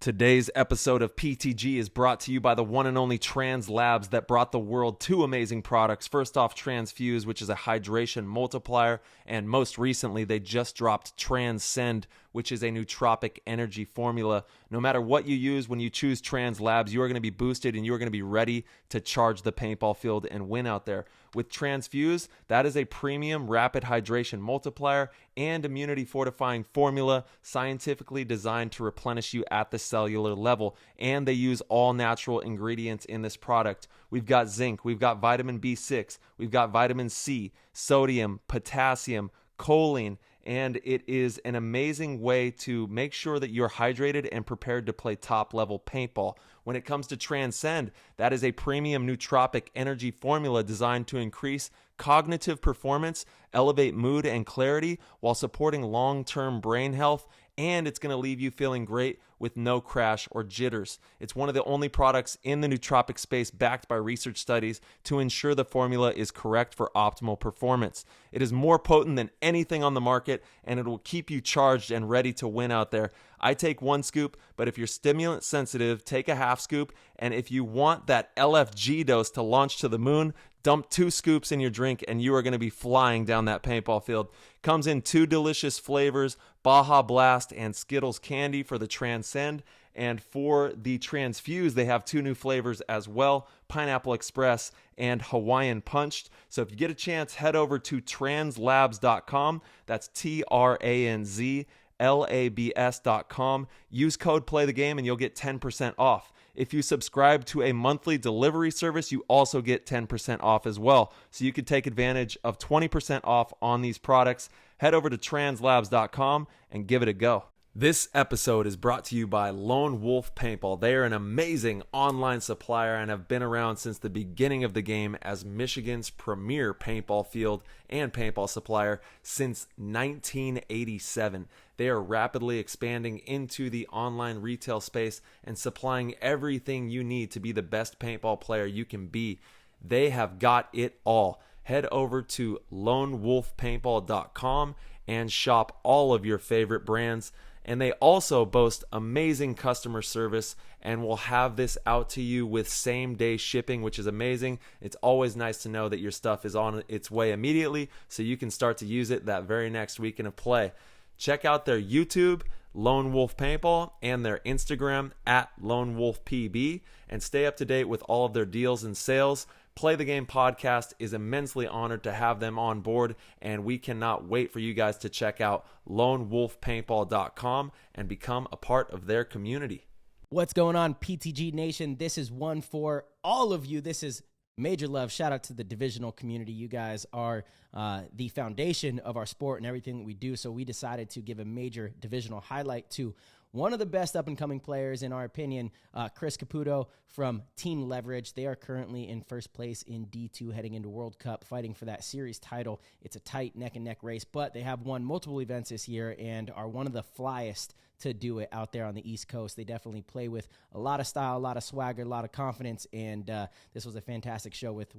Today's episode of PTG is brought to you by the one and only Trans Labs that brought the world two amazing products. First off, Transfuse, which is a hydration multiplier, and most recently, they just dropped Transcend, which is a nootropic energy formula. No matter what you use, when you choose Trans Labs, you are going to be boosted and you are going to be ready to charge the paintball field and win out there. With Transfuse, that is a premium rapid hydration multiplier and immunity fortifying formula scientifically designed to replenish you at the cellular level. And they use all natural ingredients in this product. We've got zinc, we've got vitamin B6, we've got vitamin C, sodium, potassium, choline, and it is an amazing way to make sure that you're hydrated and prepared to play top level paintball. When it comes to Transcend, that is a premium nootropic energy formula designed to increase cognitive performance, elevate mood and clarity while supporting long-term brain health, and it's going to leave you feeling great with no crash or jitters. It's one of the only products in the nootropic space backed by research studies to ensure the formula is correct for optimal performance. It is more potent than anything on the market, and it will keep you charged and ready to win out there. I take one scoop, but if you're stimulant sensitive, take a half scoop, and if you want that LFG dose to launch to the moon, dump 2 scoops in your drink and you are going to be flying down that paintball field. Comes in 2 delicious flavors, Baja Blast and Skittles Candy for the Transcend. And for the Transfuse, they have 2 new flavors as well, Pineapple Express and Hawaiian Punched. So if you get a chance, head over to translabs.com. That's TRANZLABS.com. Use code PLAYTHEGAME and you'll get 10% off. If you subscribe to a monthly delivery service, you also get 10% off as well. So you can take advantage of 20% off on these products. Head over to translabs.com and give it a go. This episode is brought to you by Lone Wolf Paintball. They are an amazing online supplier and have been around since the beginning of the game as Michigan's premier paintball field and paintball supplier since 1987. They are rapidly expanding into the online retail space and supplying everything you need to be the best paintball player you can be. They have got it all. Head over to lonewolfpaintball.com and shop all of your favorite brands. And they also boast amazing customer service and will have this out to you with same-day shipping, which is amazing. It's always nice to know that your stuff is on its way immediately so you can start to use it that very next weekend of play. Check out their YouTube, Lone Wolf Paintball, and their Instagram, @LoneWolfPB, and stay up to date with all of their deals and sales. Play the Game podcast is immensely honored to have them on board, and we cannot wait for you guys to check out lonewolfpaintball.com and become a part of their community. What's going on, PTG Nation? This is one for all of you. This is major love. Shout out to the divisional community. You guys are the foundation of our sport and everything that we do, so we decided to give a major divisional highlight to one of the best up-and-coming players, in our opinion, Chris Caputo from Team Leverage. They are currently in first place in D2 heading into World Cup, fighting for that series title. It's a tight neck-and-neck race, but they have won multiple events this year and are one of the flyest to do it out there on the East Coast. They definitely play with a lot of style, a lot of swagger, a lot of confidence, and this was a fantastic show with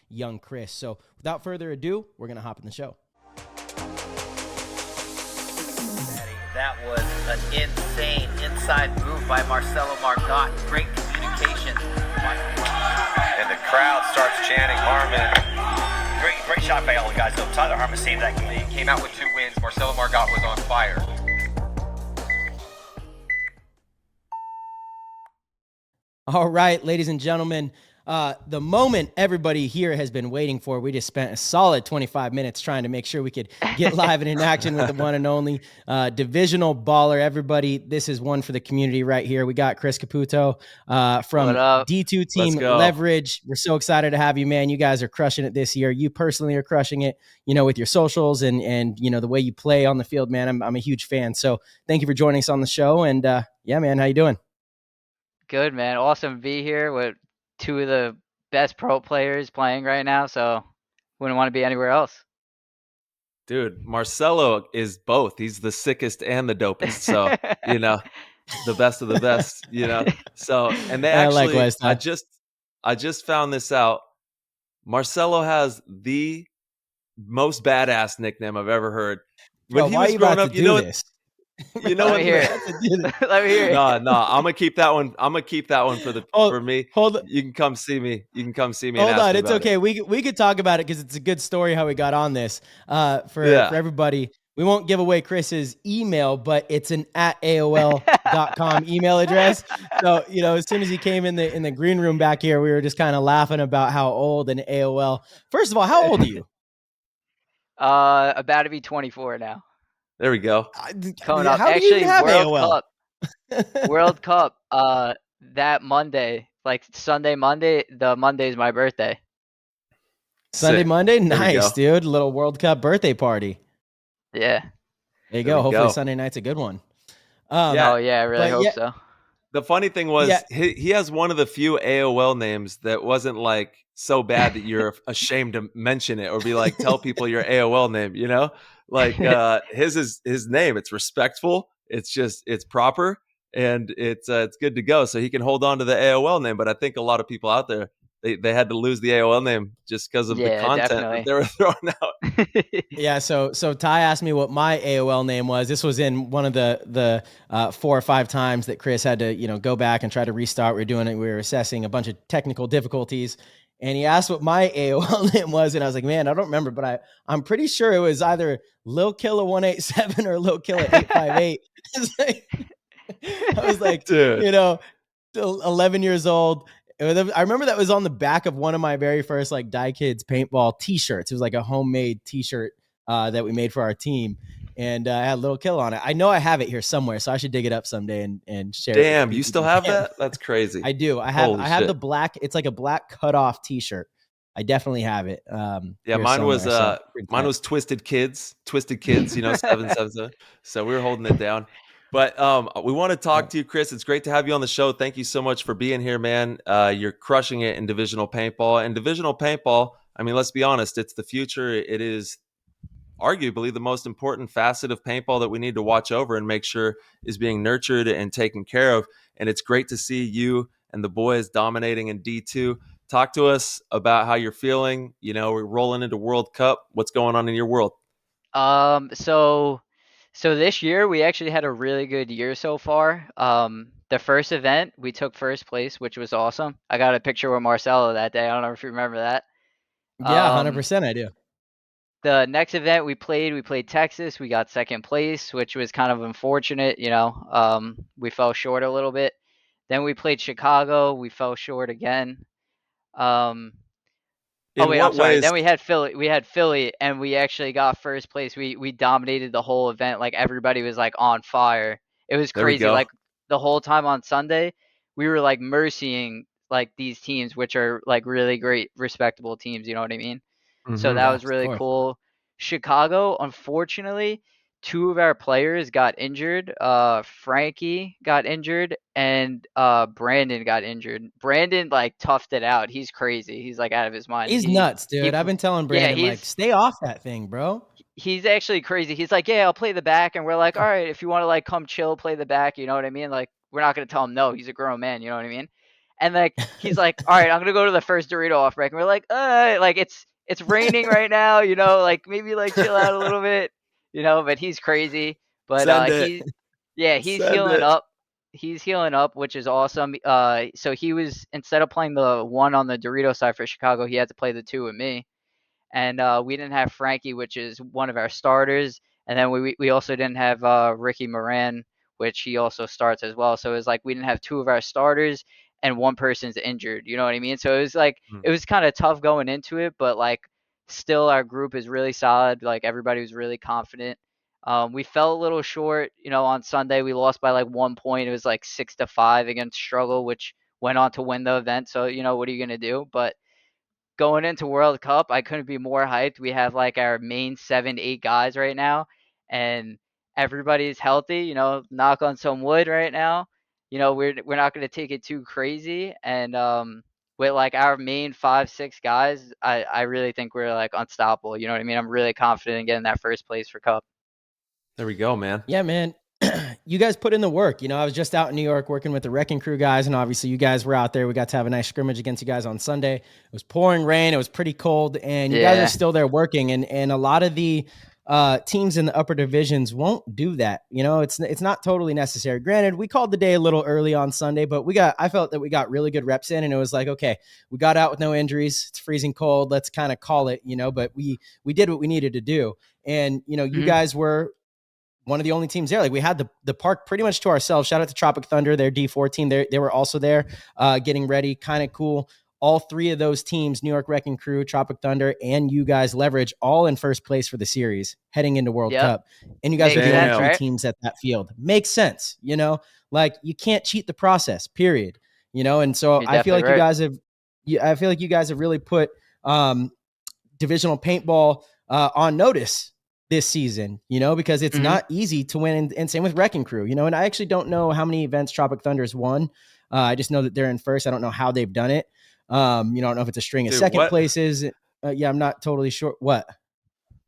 young Chris. So without further ado, we're going to hop in the show. That was an insane inside move by Marcelo Margot. Great communication. And the crowd starts chanting Harmon. Great shot by all the guys, though. Tyler Harmon saved that game. He came out with 2 wins. Marcelo Margot was on fire. All right, ladies and gentlemen, the moment everybody here has been waiting for. We just spent a solid 25 minutes trying to make sure we could get live and in action with the one and only divisional baller. Everybody, this is one for the community right here. We got Chris Caputo from D2 Team Leverage. We're so excited to have you, man. You guys are crushing it this year. You personally are crushing it, with your socials and the way you play on the field, man. I'm a huge fan. So thank you for joining us on the show. And yeah, man, how you doing? Good, man. Awesome to be here with 2 of the best pro players playing right now, so wouldn't want to be anywhere else. Dude, Marcelo is both. He's the sickest and the dopest. So, the best of the best, So, and they actually, likewise, I just found this out. Marcelo has the most badass nickname I've ever heard. When he was growing up, You know Let what? me hear it. Let me hear it. No, I'm gonna keep that one. I'm gonna keep that one for me. Hold You can come see me. You can come see me and Hold ask on, me it's about okay. it. We could talk about it because it's a good story how we got on this. For Yeah. everybody, we won't give away Chris's email, but it's an at AOL.com email address. So, you know, as soon as he came in the green room back here, we were just kind of laughing about how old an AOL. First of all, how old are you? About to be 24 now. There we go. Coming up. How do you even Actually, have World AOL? Cup. World Cup. That Monday, like Sunday, Monday. The Monday is my birthday. Sunday, Sick. Monday? There we Nice, go. dude. Little World Cup birthday party. Yeah. There you There go. we Hopefully go. Sunday night's a good one. Yeah. Oh yeah, I really But hope yeah, so. The funny thing yeah. was he has one of the few AOL names that wasn't like so bad that you're ashamed to mention it or be like, tell people your AOL name, you know? Like his is his name. It's respectful. It's proper and it's good to go. So he can hold on to the AOL name. But I think a lot of people out there they had to lose the AOL name just because of the Yeah, content that definitely. they were throwing out. Yeah, so Ty asked me what my AOL name was. This was in one of the 4 or 5 times that Chris had to go back and try to restart. We were doing it. We were assessing a bunch of technical difficulties, and he asked what my AOL name was, and I was like, man, I don't remember, but I'm pretty sure it was either Lil Killer 187 or Lil Killer 858. I was like, Dude. 11 years old. I remember that was on the back of one of my very first like Die Kids paintball t-shirts. It was like a homemade t-shirt that we made for our team. And I had a little kill on it. I know I have it here somewhere, so I should dig it up someday and share it. Damn, with you still PTG have fans. that? That's crazy. I do. I Holy have shit. the black. It's like a black cutoff t-shirt. I definitely have it. Yeah, here mine was somewhere, so pretty mine tight. was Twisted Kids, 777. So we were holding it down. But we want to talk to you, Chris. It's great to have you on the show. Thank you so much for being here, man. You're crushing it in divisional paintball. And divisional paintball, I mean, let's be honest, it's the future. It is arguably the most important facet of paintball that we need to watch over and make sure is being nurtured and taken care of. And it's great to see you and the boys dominating in D2. Talk to us about how you're feeling. You know, we're rolling into World Cup. What's going on in your world? So this year we actually had a really good year so far. The first event we took first place, which was awesome. I got a picture with Marcelo that day. I don't know if you remember that. Yeah, Um, 100% I do. the next event we played Texas. We got second place, which was kind of unfortunate. We fell short a little bit. Then we played Chicago. We fell short again. Um, Oh In wait, I'm what sorry. ways? Then we had Philly. We had Philly, and we actually got first place. We dominated the whole event. Like everybody was like on fire. It was There we crazy. go. Like the whole time on Sunday, we were like mercying like these teams, which are like really great, respectable teams. You know what I mean? So Mm-hmm. that Yeah, was of really course. cool. Chicago, unfortunately, 2 of our players got injured. Frankie got injured and Brandon got injured. Brandon like toughed it out. He's crazy. He's like out of his mind. He's nuts, He dude. I've been telling yeah, Brandon, like, stay off that thing, bro. he's actually crazy. He's like, yeah, I'll play the back, and we're like, all right, if you want to like come chill, play the back. You know what I mean? Like, we're not gonna tell him no. He's a grown man. You know what I mean? And like, he's like, all right, I'm gonna go to the first Dorito off break. And we're like it's raining right now. Like maybe like chill out a little bit. But he's crazy. But Send it. he's Send healing it. up. He's healing up, which is awesome. So he was, instead of playing the 1 on the Dorito side for Chicago, he had to play the 2 with me. And we didn't have Frankie, which is one of our starters. And then we also didn't have Ricky Moran, which he also starts as well. So it was like we didn't have 2 of our starters and one person's injured. You know what I mean? So it was like it was kind of tough going into it, but like still our group is really solid. Like everybody was really confident. We fell a little short, on Sunday. We lost by like 1 point. It was like 6-5 against Struggle, which went on to win the event. So what are you gonna do? But going into World Cup, I couldn't be more hyped. We have like our main 7, 8 guys right now, and everybody's healthy. Knock on some wood right now. We're not going to take it too crazy, and with like our main 5, 6 guys, I really think we're like unstoppable. You know what I mean? I'm really confident in getting that first place for Cup. There we go, man. Yeah, man. You guys put in the work. I was just out in New York working with the Wrecking Crew guys, and obviously you guys were out there. We got to have a nice scrimmage against you guys on Sunday. It was pouring rain. It was pretty cold, and you guys Yeah. are still there working. And a lot of the teams in the upper divisions won't do that. It's not totally necessary. Granted, we called the day a little early on Sunday, but I felt that we got really good reps in, and it was like, okay, we got out with no injuries. It's freezing cold. Let's kind of call it, but we did what we needed to do. And, you guys were one of the only teams there. Like, we had the park pretty much to ourselves. Shout out to Tropic Thunder, their D4 team. They were also there, getting ready. Kind of cool. All three of those teams, New York Wrecking Crew, Tropic Thunder, and you guys, Leverage, all in first place for the series heading into World Cup. And you guys are the only three teams at that field. Makes sense, like, you can't cheat the process, period. And so I feel like you guys have really put divisional paintball on notice this season, because it's not easy to win, and same with Wrecking Crew, and I actually don't know how many events Tropic Thunder's won. I just know that they're in first. I don't know how they've done it. I don't know if it's a string of second places. I'm not totally sure. What?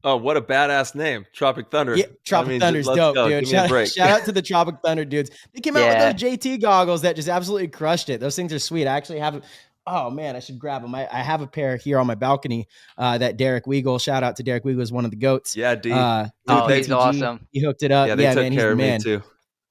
Oh, what a badass name. Tropic Thunder. Yeah, Tropic Thunder's dope, dude. Shout out to the Tropic Thunder dudes. They came out with those JT goggles that just absolutely crushed it. Those things are sweet. I actually have Oh man, I should grab them. I have a pair here on my balcony that Derek Weagle, shout out to Derek Weagle, is one of the GOATs. Yeah, D. He's awesome. He hooked it up. Yeah, they took man, care he's the man. of me too.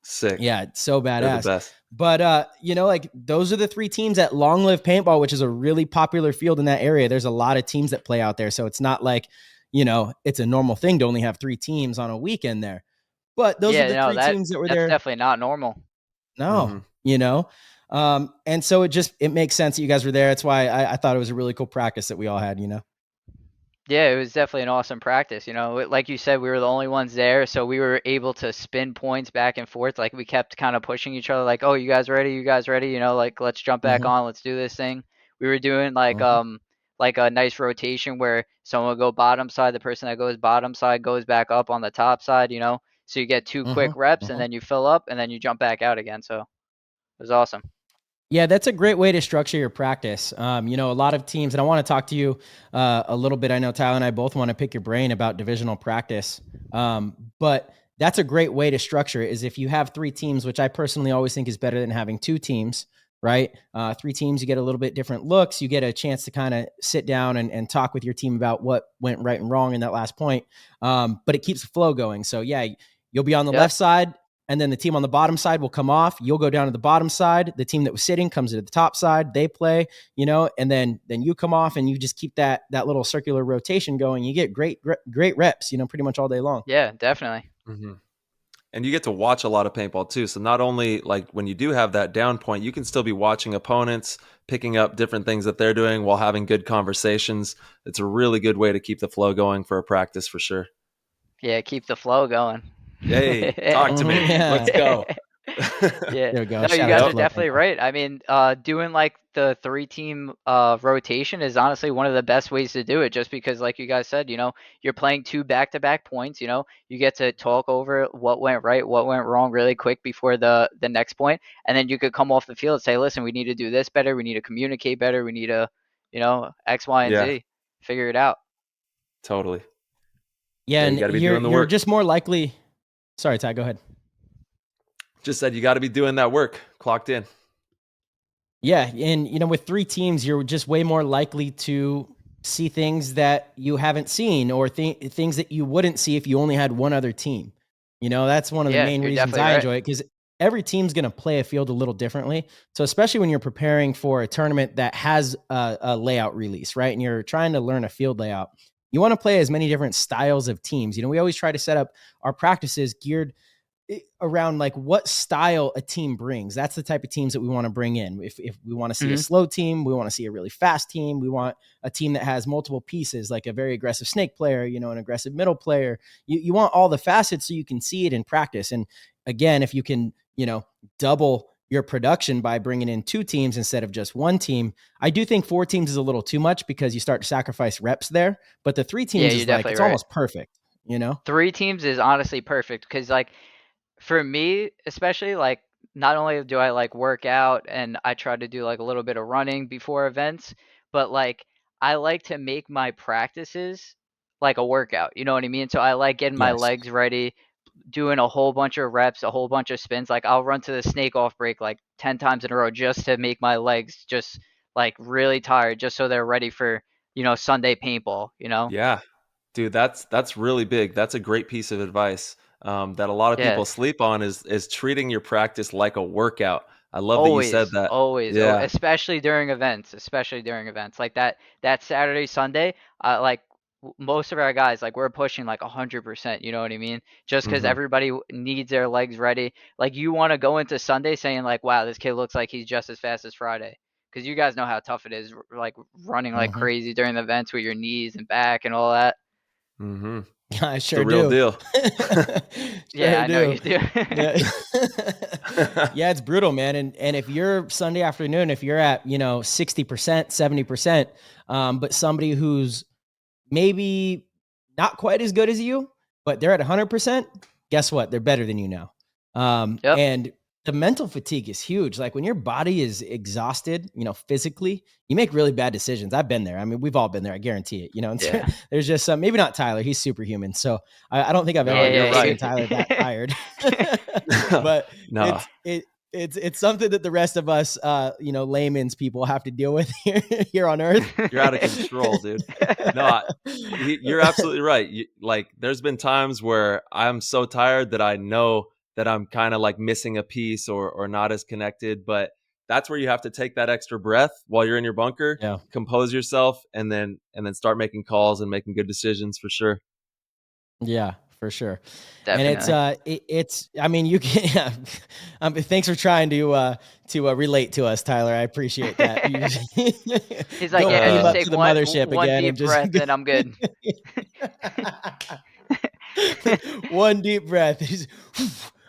Sick. Yeah, so badass. They're the best. But, like, those are the three teams at Long Live Paintball, which is a really popular field in that area. There's a lot of teams that play out there. So it's not like, it's a normal thing to only have three teams on a weekend there. But those are the three teams that were there. That's definitely not normal. No, and so it makes sense that you guys were there. That's why I thought it was a really cool practice that we all had, Yeah, it was definitely an awesome practice. Like you said, we were the only ones there, so we were able to spin points back and forth. Like, we kept kind of pushing each other, like, "Oh, you guys ready? You guys ready? Like, let's jump back on. Let's do this thing." We were doing like a nice rotation where someone would go bottom side, the person that goes bottom side goes back up on the top side. So you get two quick reps, and then you fill up, and then you jump back out again. So it was awesome. Yeah, that's a great way to structure your practice. A lot of teams, and I want to talk to you a little bit. I know Tyler and I both want to pick your brain about divisional practice. But that's a great way to structure it, is if you have three teams, which I personally always think is better than having two teams, right? Three teams, you get a little bit different looks. You get a chance to kind of sit down and talk with your team about what went right and wrong in that last point. But it keeps the flow going. So yeah, you'll be on the left side, and then the team on the bottom side will come off. You'll go down to the bottom side. The team that was sitting comes to the top side. They play, and then you come off, and you just keep that little circular rotation going. You get great reps, pretty much all day long. Yeah, definitely. Mm-hmm. And you get to watch a lot of paintball too. So not only like when you do have that down point, you can still be watching opponents, picking up different things that they're doing while having good conversations. It's a really good way to keep the flow going for a practice for sure. Yeah, keep the flow going. Hey, talk to me. Yeah. Let's go. Yeah, there we go. no, you guys are definitely right. I mean, doing like the 3-team rotation is honestly one of the best ways to do it, just because, like you guys said, you're playing 2 back-to-back points. You get to talk over what went right, what went wrong really quick before the next point, and then you could come off the field and say, listen, we need to do this better, we need to communicate better, we need to, X, Y, and Z, figure it out. Totally. Yeah, and you're just more likely. Sorry, Ty, go ahead. Just said you got to be doing that work, clocked in. Yeah, and with 3 teams, you're just way more likely to see things that you haven't seen, or things that you wouldn't see if you only had one other team. That's one of the main reasons I enjoy it, because every team's going to play a field a little differently. So especially when you're preparing for a tournament that has a layout release, right? And you're trying to learn a field layout, you want to play as many different styles of teams. We always try to set up our practices geared around like what style a team brings. That's the type of teams that we want to bring in. If we want to see a slow team, we want to see a really fast team. We want a team that has multiple pieces, like a very aggressive snake player, an aggressive middle player. You want all the facets so you can see it in practice. And again, if you can, double your production by bringing in 2 teams instead of just 1 team. I do think 4 teams is a little too much, because you start to sacrifice reps there, but the 3 teams is like, it's almost perfect, 3 teams is honestly perfect, because like, for me, especially, like, not only do I like work out and I try to do like a little bit of running before events, but like I like to make my practices like a workout. You know what I mean? So I like getting my legs ready, doing a whole bunch of reps, a whole bunch of spins. Like, I'll run to the snake off break like 10 times in a row just to make my legs just like really tired, just so they're ready for, Sunday paintball, Yeah. Dude, that's really big. That's a great piece of advice that a lot of Yeah. people sleep on is treating your practice like a workout. I love that you said Always, that. always, Yeah. especially during events, like that Saturday, Sunday. Like most of our guys, like we're pushing like 100%. You know what I mean? Just because Hmm. everybody needs their legs ready. Like you want to go into Sunday saying like, wow, this kid looks like he's just as fast as Friday. Because you guys know how tough it is, like running like Hmm. crazy during the events with your knees and back and all that. Hmm. I It's the sure real do. deal. Yeah, Sure I know do. you do. Yeah. Yeah, it's brutal, man. And if you're Sunday afternoon, if you're at, 60%, 70%, but somebody who's maybe not quite as good as you, but they're at 100%, guess what? They're better than you now. Yep. And the mental fatigue is huge. Like when your body is exhausted, physically, you make really bad decisions. I've been there. I mean, we've all been there. I guarantee it. And Yeah. there's just some, maybe not Tyler. He's superhuman. So I don't think I've No, you're ever Yeah, seen right. Tyler that yeah. tired. But No, it's something that the rest of us, layman's people have to deal with here on Earth. you're out of control, dude. No, you're absolutely right. Like, there's been times where I'm so tired that I know that I'm kind of like missing a piece or not as connected. But that's where you have to take that extra breath while you're in your bunker, Yeah. compose yourself, and then start making calls and making good decisions for sure. Yeah, for sure. And Definitely. it's I mean, you can yeah. Thanks for trying to relate to us, Tyler. I appreciate that. You He's like, don't yeah, beam just up Uh, take to the mothership one again and deep just breath and I'm good. one deep breath.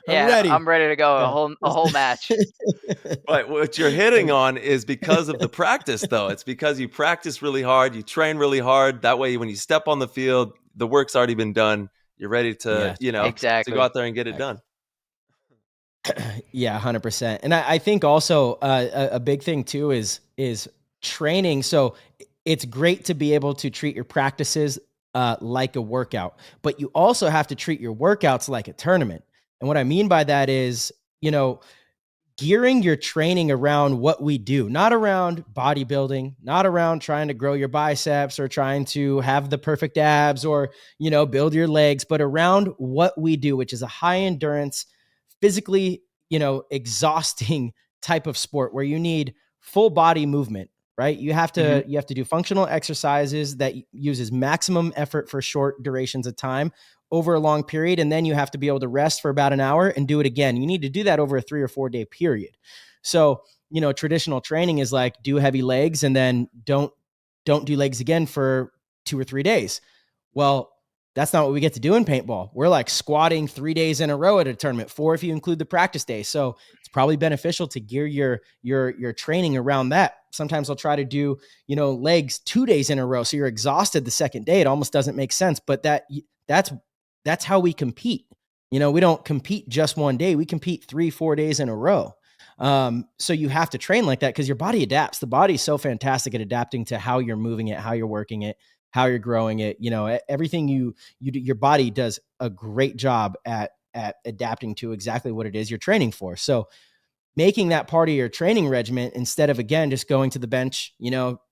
I'm Yeah, ready. I'm ready to go Yeah. a whole match. but what you're hitting on is because of the practice, though. It's because you practice really hard, you train really hard. That way, when you step on the field, the work's already been done. You're ready to, Yes. to go Exactly. out there and get it Exactly. done. Yeah, 100%. And I think also a big thing too is training. So it's great to be able to treat your practices like a workout, but you also have to treat your workouts like a tournament. And what I mean by that is, gearing your training around what we do, not around bodybuilding, not around trying to grow your biceps or trying to have the perfect abs or, build your legs, but around what we do, which is a high endurance, physically, exhausting type of sport where you need full body movement, right? Hmm. You have to do functional exercises that uses maximum effort for short durations of time over a long period, and then you have to be able to rest for about an hour and do it again. You need to do that over a 3 or 4 day period. So, traditional training is like do heavy legs and then don't do legs again for 2 or 3 days. Well, that's not what we get to do in paintball. We're like squatting 3 days in a row at a tournament, 4 if you include the practice day. So it's probably beneficial to gear your training around that. Sometimes I'll try to do, legs 2 days in a row. So you're exhausted the second day. It almost doesn't make sense. But that's that's how we compete. We don't compete just one day. We compete 3, 4 days in a row. So you have to train like that because your body adapts. The body is so fantastic at adapting to how you're moving it, how you're working it, how you're growing it. Everything you do, your body does a great job at adapting to exactly what it is you're training for. So making that part of your training regimen instead of again just going to the bench,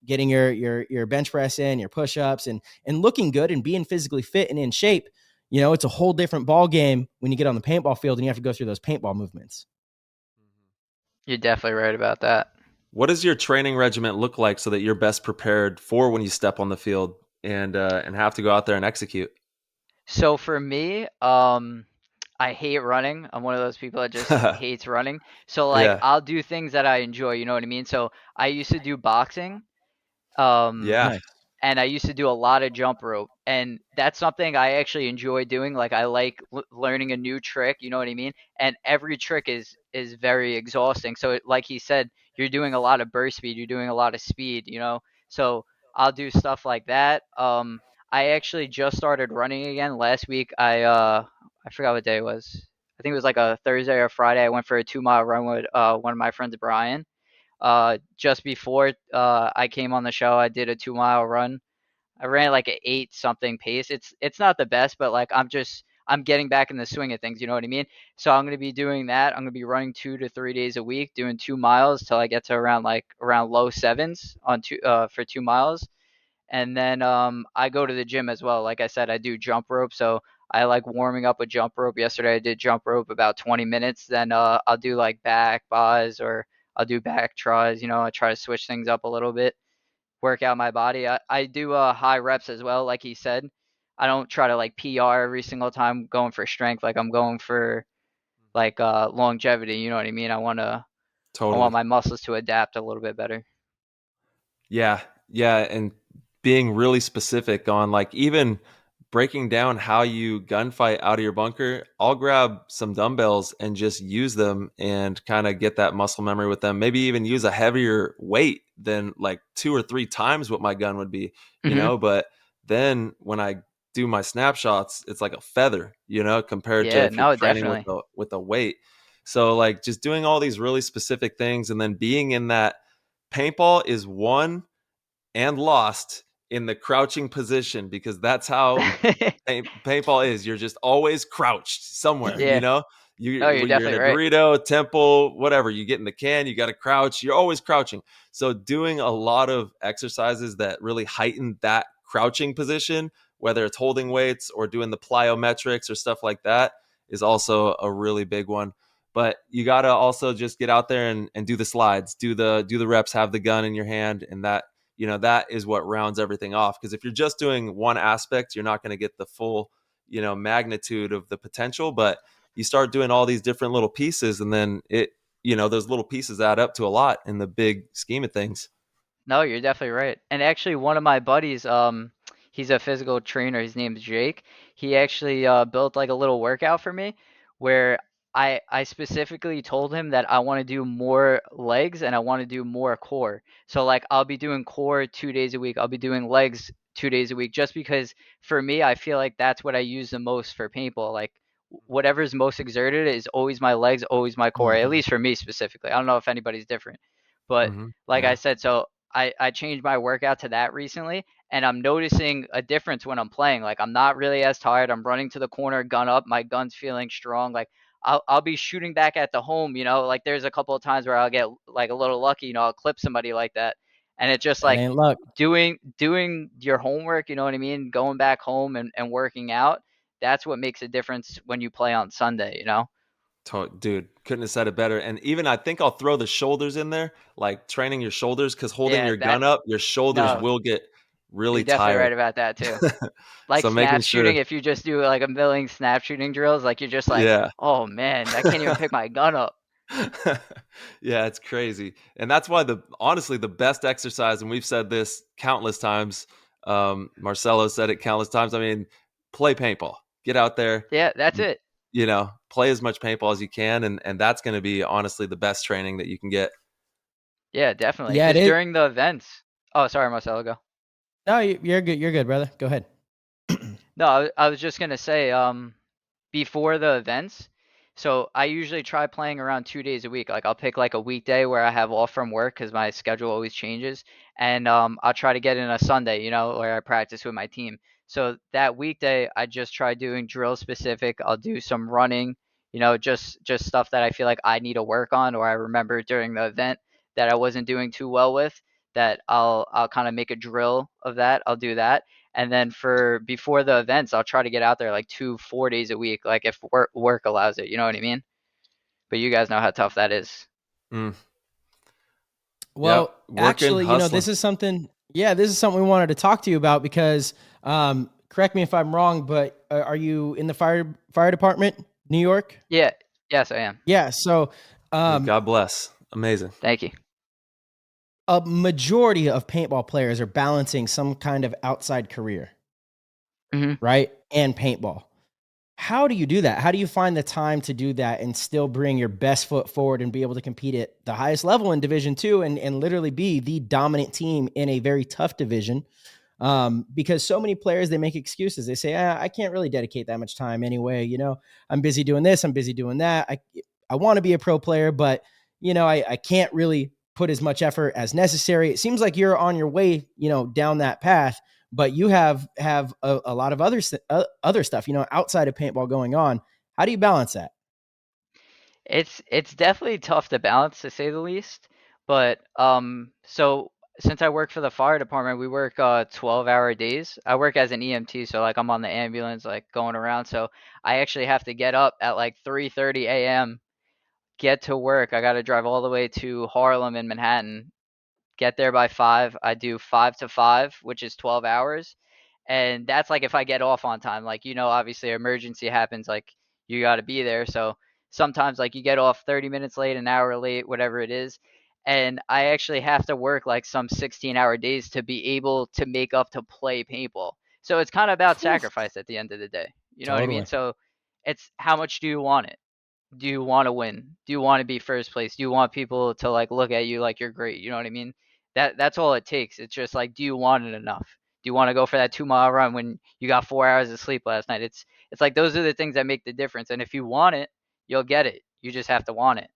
getting your bench press in, your push-ups and looking good and being physically fit and in shape, it's a whole different ball game when you get on the paintball field and you have to go through those paintball movements. You're definitely right about that. What does your training regiment look like so that you're best prepared for when you step on the field and have to go out there and execute? So for me, I hate running. I'm one of those people that just hates running. So like Yeah. I'll do things that I enjoy, you know what I mean? So I used to do boxing. Um Yeah. Nice. and I used to do a lot of jump rope, and that's something I actually enjoy doing. Like I like learning a new trick, you know what I mean? And every trick is very exhausting. So like he said, you're doing a lot of burst speed, you're doing a lot of speed, you know. So I'll do stuff like that. I actually just started running again last week. I forgot what day it was. I think it was like a Thursday or Friday. I went for a 2 mile run with one of my friends, Brian. Just before I came on the show, I did a 2 mile run. I ran like an 8 something pace. It's not the best, but like I'm getting back in the swing of things. You know what I mean? So I'm gonna be doing that. I'm gonna be running 2 to 3 days a week, doing 2 miles till I get to around low sevens on two for 2 miles, And then I go to the gym as well. Like I said, I do jump rope, so I like warming up with jump rope. Yesterday I did jump rope about 20 minutes. Then I'll do like back bars or I'll do back tries. I try to switch things up a little bit, work out my body. I do high reps as well, like he said. I don't try to like PR every single time going for strength. Like I'm going for like longevity. You know what I mean? I want Totally. my muscles to adapt a little bit better. Yeah, yeah, and being really specific on like even breaking down how you gunfight out of your bunker. I'll grab some dumbbells and just use them and kind of get that muscle memory with them. Maybe even use a heavier weight than like 2 or 3 times what my gun would be, Hmm. but then when I do my snapshots, it's like a feather, compared to Yeah, if you're no, training with definitely. a weight. So like just doing all these really specific things and then being in that paintball is won and lost in the crouching position because that's how paintball is. You're just always crouched somewhere, Yeah, no, you're when you're in definitely a right. Dorito, Temple, whatever, you get in the can, you got to crouch. You're always crouching. So doing a lot of exercises that really heighten that crouching position, whether it's holding weights or doing the plyometrics or stuff like that, is also a really big one. But you got to also just get out there and do the slides, do the reps, have the gun in your hand, and that is what rounds everything off. Because if you're just doing one aspect, you're not going to get the full magnitude of the potential. But you start doing all these different little pieces, and then those little pieces add up to a lot in the big scheme of things. No, you're definitely right. And actually, one of my buddies, he's a physical trainer. His name's Jake. He actually built like a little workout for me where I specifically told him that I want to do more legs and I want to do more core. So like I'll be doing core 2 days a week. I'll be doing legs 2 days a week just because for me, I feel like that's what I use the most for paintball. Like whatever's most exerted is always my legs, always my core, at Mhm. least for me specifically. I don't know if anybody's different. But like I Yeah, said, so I changed my workout to that recently, and I'm noticing a difference when I'm playing. Like I'm not really as tired. I'm running to the corner, gun up, my gun's feeling strong. Like I'll be shooting back at the home, like there's a couple of times where I'll get like a little lucky, I'll clip somebody like that. And it's just That like ain't luck. doing your homework, you know what I mean? Going back home and working out. That's what makes a difference when you play on Sunday. dude, couldn't have said it better. And even I think I'll throw the shoulders in there, like training your shoulders, because holding Yeah, your that gun up, your shoulders no, will get you're really definitely tired. right about that too. Like So making snap sure, shooting, if you just do like a million snap shooting drills, like you're just like, yeah. oh man, I can't even pick my gun up. Yeah, it's crazy. And that's why honestly the best exercise, and we've said this countless times, Marcelo said it countless times. I mean, play paintball. Get out there, Yeah, that's it. play as much paintball as you can, and that's going to be honestly the best training that you can get. Yeah, definitely. Yeah, it Because is. during the events, oh, sorry, Marcelo, go. No, you're good. You're good, brother. Go ahead. No, I was just gonna say, before the events. So I usually try playing around 2 days a week. Like I'll pick like a weekday where I have off from work because my schedule always changes, and I'll try to get in a Sunday, where I practice with my team. So that weekday, I just try doing drill specific. I'll do some running, just stuff that I feel like I need to work on, or I remember during the event that I wasn't doing too well with. That I'll kind of make a drill of that. I'll do that, and then for before the events, I'll try to get out there like 4 days a week, like if work allows it. You know what I mean? But you guys know how tough that is. Mm, yep, Well, working, actually, hustling. this is something. Yeah, this is something we wanted to talk to you about because, correct me if I'm wrong, but are you in the fire department, New York? Yeah. Yes, I am. Yeah. So, Dude, um, God bless. Amazing. Thank you. a majority of paintball players are balancing some kind of outside career, Hmm. right? And paintball. How do you do that? How do you find the time to do that and still bring your best foot forward and be able to compete at the highest level in Division Two and literally be the dominant team in a very tough division? Because so many players, they make excuses. They say, I can't really dedicate that much time anyway. I'm busy doing this. I'm busy doing that. I want to be a pro player, but I can't really put as much effort as necessary. It seems like you're on your way, down that path, but you have a lot of other stuff, outside of paintball going on. How do you balance that? It's definitely tough to balance to say the least. But so since I work for the fire department, we work 12-hour days. I work as an EMT, so like I'm on the ambulance, like going around. So I actually have to get up at like 3:30 a.m., get to work. I got to drive all the way to Harlem in Manhattan, get there by 5. I do 5 to 5, which is 12 hours. And that's like if I get off on time. Like, obviously emergency happens, like you got to be there. So sometimes like you get off 30 minutes late, an hour late, whatever it is. And I actually have to work like some 16-hour days to be able to make up to play paintball. So it's kind of about Whew. sacrifice at the end of the day. You know what I mean? Totally. So it's how much do you want it? Do you want to win? Do you want to be first place? Do you want people to like look at you like you're great? You know what I mean? That's all it takes. It's just like, do you want it enough? Do you want to go for that 2-mile run when you got 4 hours of sleep last night? It's like those are the things that make the difference. And if you want it, you'll get it. You just have to want it,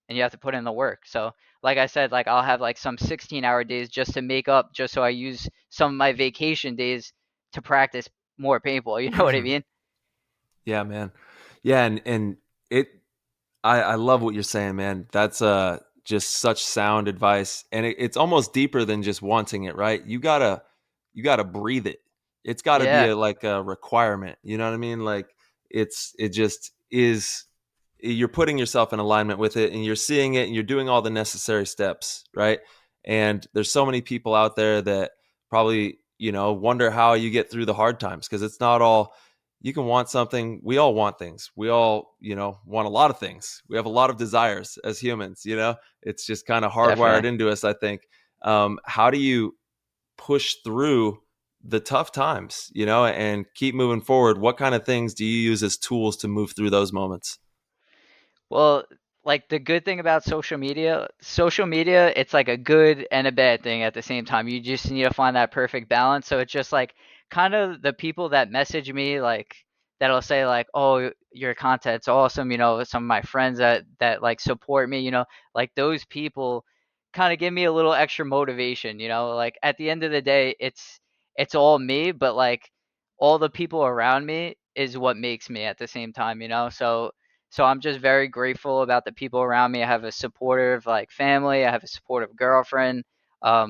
and you have to put in the work. So like I said, like I'll have like some 16-hour days just to make up, just so I use some of my vacation days to practice more paintball. You know what I mean? Yeah, man. Yeah, and it I love what you're saying, man. That's just such sound advice. And it's almost deeper than just wanting it, right? You gotta breathe it. It's gotta be Yeah, like a requirement. You know what I mean? Like it just is. You're putting yourself in alignment with it, and you're seeing it, and you're doing all the necessary steps, right? And there's so many people out there that probably, wonder how you get through the hard times, because it's not all you can want something. We all want things. We all, want a lot of things. We have a lot of desires as humans, it's just kind of hardwired definitely. into us, I think. How do you push through the tough times, and keep moving forward? What kind of things do you use as tools to move through those moments? Well, like the good thing about social media, it's like a good and a bad thing at the same time. You just need to find that perfect balance. So it's just like kind of the people that message me, like that'll say like, "Oh, your content's awesome." Some of my friends that like support me, like those people kind of give me a little extra motivation. Like at the end of the day, it's all me, but like all the people around me is what makes me at the same time. So I'm just very grateful about the people around me. I have a supportive like family. I have a supportive girlfriend. I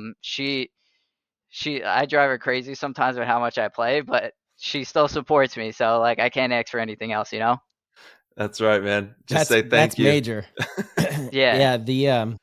drive her crazy sometimes with how much I play, but she still supports me. So like I can't ask for anything else. That's right, man. Just That's say that's thank you. major. Yeah. Yeah,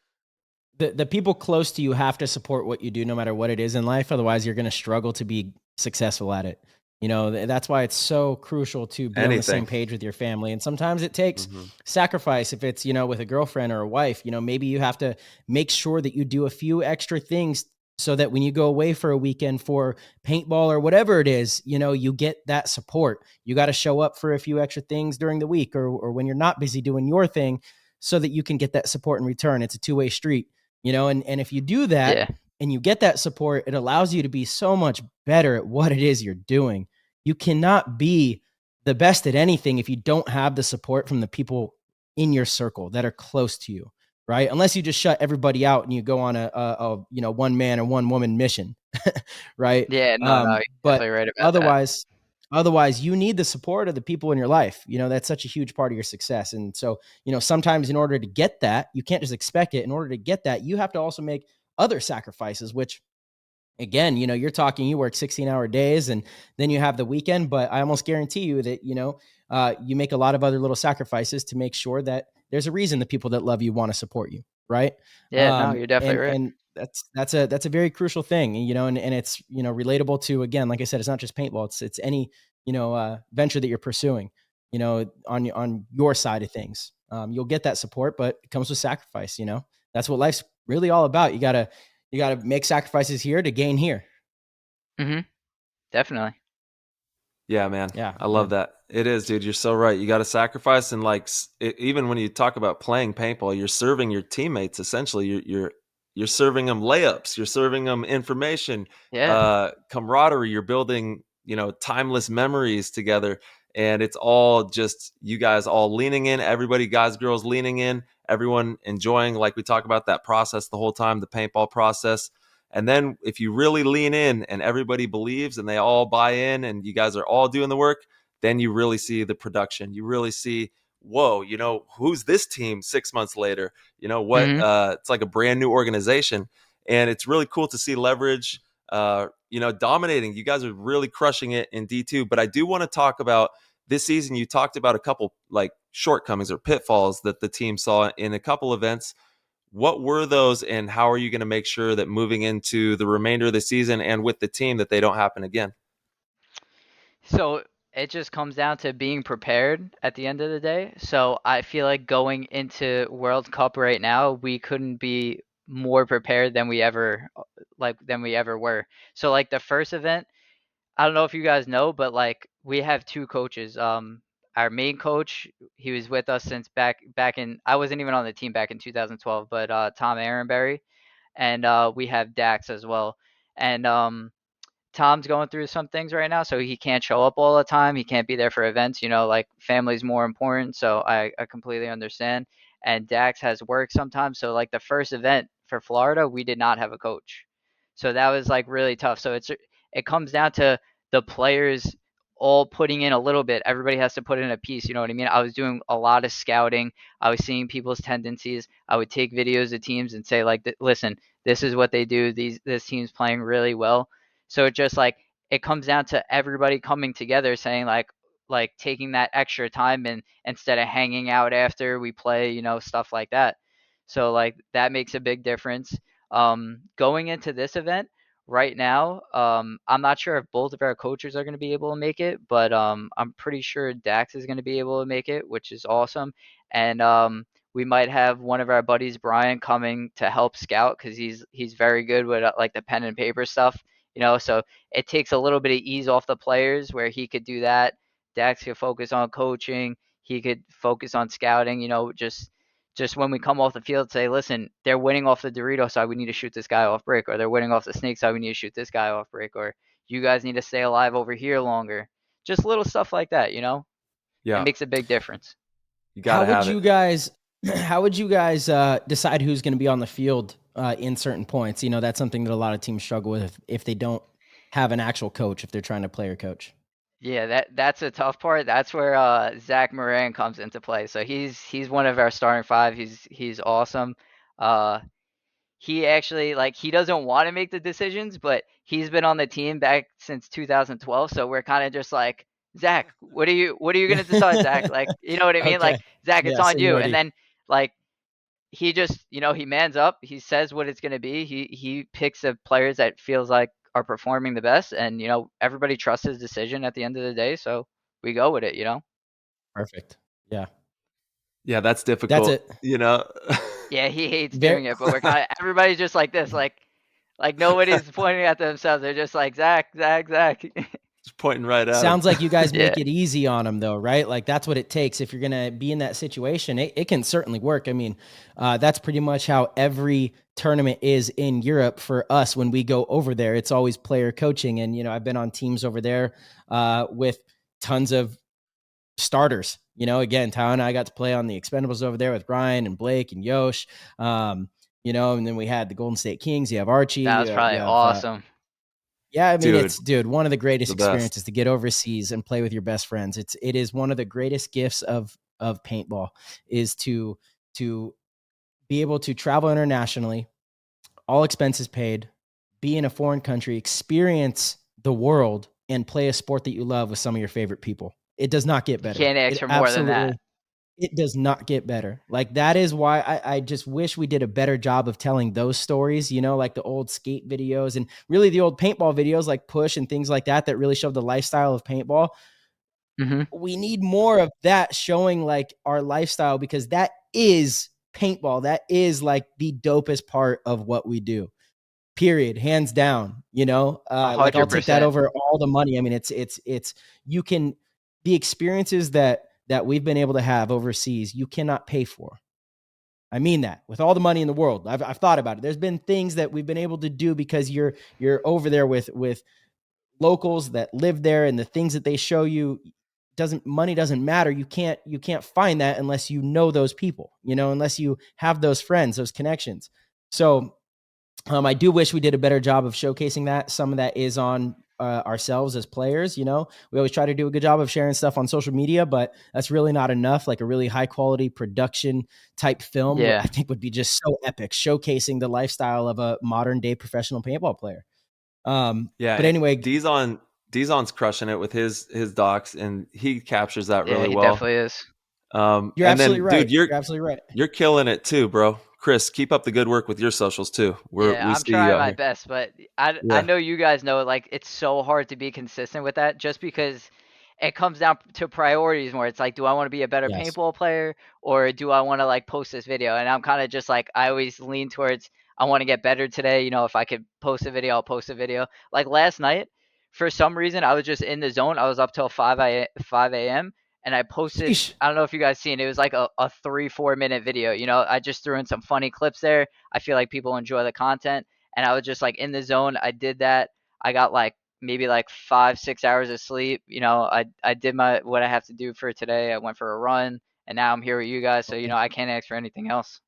the people close to you have to support what you do no matter what it is in life. Otherwise, you're going to struggle to be successful at it. That's why it's so crucial to be on the same Anything. page with your family. And sometimes it takes Hmm. sacrifice. If it's, with a girlfriend or a wife, maybe you have to make sure that you do a few extra things so that when you go away for a weekend for paintball or whatever it is, you get that support. You got to show up for a few extra things during the week or when you're not busy doing your thing so that you can get that support in return. It's a two-way street. And if you do that Yeah. and you get that support, it allows you to be so much better at what it is you're doing. You cannot be the best at anything if you don't have the support from the people in your circle that are close to you, right? Unless you just shut everybody out and you go on a one man or one woman mission, right? Yeah. No, you're But definitely right about that. otherwise, otherwise you need the support of the people in your life. That's such a huge part of your success. And so, sometimes in order to get that, you can't just expect it. In order to get that, you have to also make other sacrifices, which again, you work 16-hour days and then you have the weekend, but I almost guarantee you that, you make a lot of other little sacrifices to make sure that there's a reason the people that love you want to support you. Right. Yeah. No, you're definitely right. And that's a very crucial thing, and it's, relatable to, again, like I said, it's not just paintball. It's any, venture that you're pursuing, on your side of things. You'll get that support, but it comes with sacrifice. That's what life's really all about. You gotta make sacrifices here to gain here. Hmm. Definitely. Yeah, man. Yeah, I love yeah. that. It is, dude. You're so right. You got to sacrifice, and like even when you talk about playing paintball, you're serving your teammates. Essentially, you're serving them layups. You're serving them information, Yeah. camaraderie. You're building, timeless memories together, and it's all just you guys all leaning in. Everybody, guys, girls, leaning in. Everyone enjoying, like we talk about that process the whole time, the paintball process. And then if you really lean in and everybody believes and they all buy in and you guys are all doing the work, then you really see the production. You really see, whoa, who's this team 6 months later? What Hmm. it's like a brand new organization. And it's really cool to see Leverage, dominating. You guys are really crushing it in D2. But I do want to talk about this season. You talked about a couple like shortcomings or pitfalls that the team saw in a couple events. What were those, and how are you going to make sure that moving into the remainder of the season and with the team that they don't happen again? So it just comes down to being prepared at the end of the day. So I feel like going into World Cup right now, we couldn't be more prepared than we ever were. So like the first event, I don't know if you guys know, but like we have two coaches. Our main coach, he was with us since back in, I wasn't even on the team back in 2012, but Tom Aaronberry, and we have Dax as well. And Tom's going through some things right now, so he can't show up all the time. He can't be there for events, like family's more important. So I completely understand. And Dax has work sometimes. So like the first event for Florida, we did not have a coach. So that was like really tough. So it comes down to the players all putting in a little bit. Everybody has to put in a piece. You know what I mean? I was doing a lot of scouting. I was seeing people's tendencies. I would take videos of teams and say like, listen, this is what they do. This team's playing really well. So it just like it comes down to everybody coming together saying like taking that extra time and instead of hanging out after we play, stuff like that. So like that makes a big difference. Going into this event right now, I'm not sure if both of our coaches are going to be able to make it, but I'm pretty sure Dax is going to be able to make it, which is awesome. And we might have one of our buddies, Brian, coming to help scout because he's very good with like the pen and paper stuff. So it takes a little bit of ease off the players where he could do that. Dax could focus on coaching. He could focus on scouting, just when we come off the field, say, listen, they're winning off the Dorito side. We need to shoot this guy off break, or they're winning off the snake side. We need to shoot this guy off break, or you guys need to stay alive over here longer. Just little stuff like that, It Yeah, makes a big difference. you got to have it. How would you guys decide who's going to be on the field in certain points? That's something that a lot of teams struggle with if they don't have an actual coach, if they're trying to player coach. Yeah, that's a tough part. That's where Zach Moran comes into play. So he's one of our starting five. He's awesome. Uh, he actually he doesn't want to make the decisions, but he's been on the team back since 2012. So we're kind of just like, Zach, what are you gonna decide, Zach? Like, you know what I mean? Okay. Like, Zach, it's Yeah, on you. seniority. And then like he just he mans up. He says what it's gonna be. He picks the players that feels like are performing the best, and everybody trusts his decision at the end of the day. So we go with it. Perfect. Yeah. Yeah, that's difficult. That's it. Yeah, he hates doing it, but we're kind of everybody's just like this, like nobody's pointing at themselves. They're just like Zach. Just pointing right at Sounds him. like you guys make it easy on them, though, right? Like that's what it takes. If you're going to be in that situation, it can certainly work. I mean, that's pretty much how every tournament is in Europe for us when we go over there. It's always player coaching. And, I've been on teams over there with tons of starters. Again, Tyler and I got to play on the Expendables over there with Ryan and Blake and Yosh. And then we had the Golden State Kings. You have Archie. That was probably awesome. Yeah, I mean, it's one of the greatest The best. experiences to get overseas and play with your best friends. It is one of the greatest gifts of paintball is to be able to travel internationally, all expenses paid, be in a foreign country, experience the world, and play a sport that you love with some of your favorite people. It does not get better. You can't ask for more than that. It does not get better. Like that is why I just wish we did a better job of telling those stories, like the old skate videos and really the old paintball videos like Push and things like that really show the lifestyle of paintball. Mm-hmm. We need more of that showing like our lifestyle because that is paintball. That is like the dopest part of what we do. Period. Hands down, like I'll take that over all the money. I mean, it's the experiences that we've been able to have overseas, you cannot pay for. I mean that with all the money in the world. I've thought about it. There's been things that we've been able to do because you're over there with locals that live there and the things that they show you money doesn't matter. You can't find that unless you know those people, unless you have those friends, those connections. So I do wish we did a better job of showcasing that. Some of that is on ourselves as players. You know, we always try to do a good job of sharing stuff on social media, but that's really not enough. Like a really high quality production type film, Yeah. I think would be just so epic, showcasing the lifestyle of a modern day professional paintball player. But anyway, Dizon's crushing it with his docs, and he captures that really he well. Definitely is. You're absolutely right. Dude, you're absolutely right. You're killing it too, bro. Chris, keep up the good work with your socials too. I'm See trying you out my here. best, but I know you guys know, like, it's so hard to be consistent with that, just because it comes down to priorities more. It's like, do I want to be a better Yes. paintball player, or do I want to like post this video? And I'm kind of just like, I always lean towards, I want to get better today. You know, if I could post a video, I'll post a video. Like last night, for some reason, I was just in the zone. I was up till 5 a.m. and I posted, Sheesh. I don't know if you guys seen it, was like a 3-4 minute video. You know, I just threw in some funny clips there. I feel like people enjoy the content, and I was just like in the zone. I did that. I got like maybe like 5-6 hours of sleep. You know, I did what I have to do for today. I went for a run, and now I'm here with you guys. So, you know, I can't ask for anything else.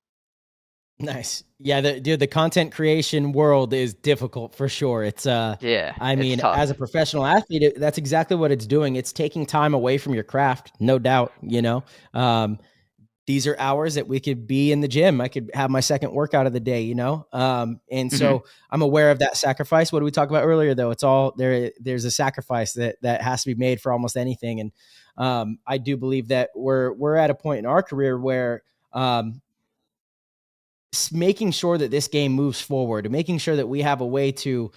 Nice. Yeah, the content creation world is difficult for sure. It's Yeah, I it's mean, tough. as a professional athlete, that's exactly what it's doing. It's taking time away from your craft, no doubt, you know. These are hours that we could be in the gym. I could have my second workout of the day, you know? And so I'm aware of that sacrifice. What did we talk about earlier though? It's all there's a sacrifice that has to be made for almost anything. And I do believe that we're at a point in our career where making sure that this game moves forward, making sure that we have a way to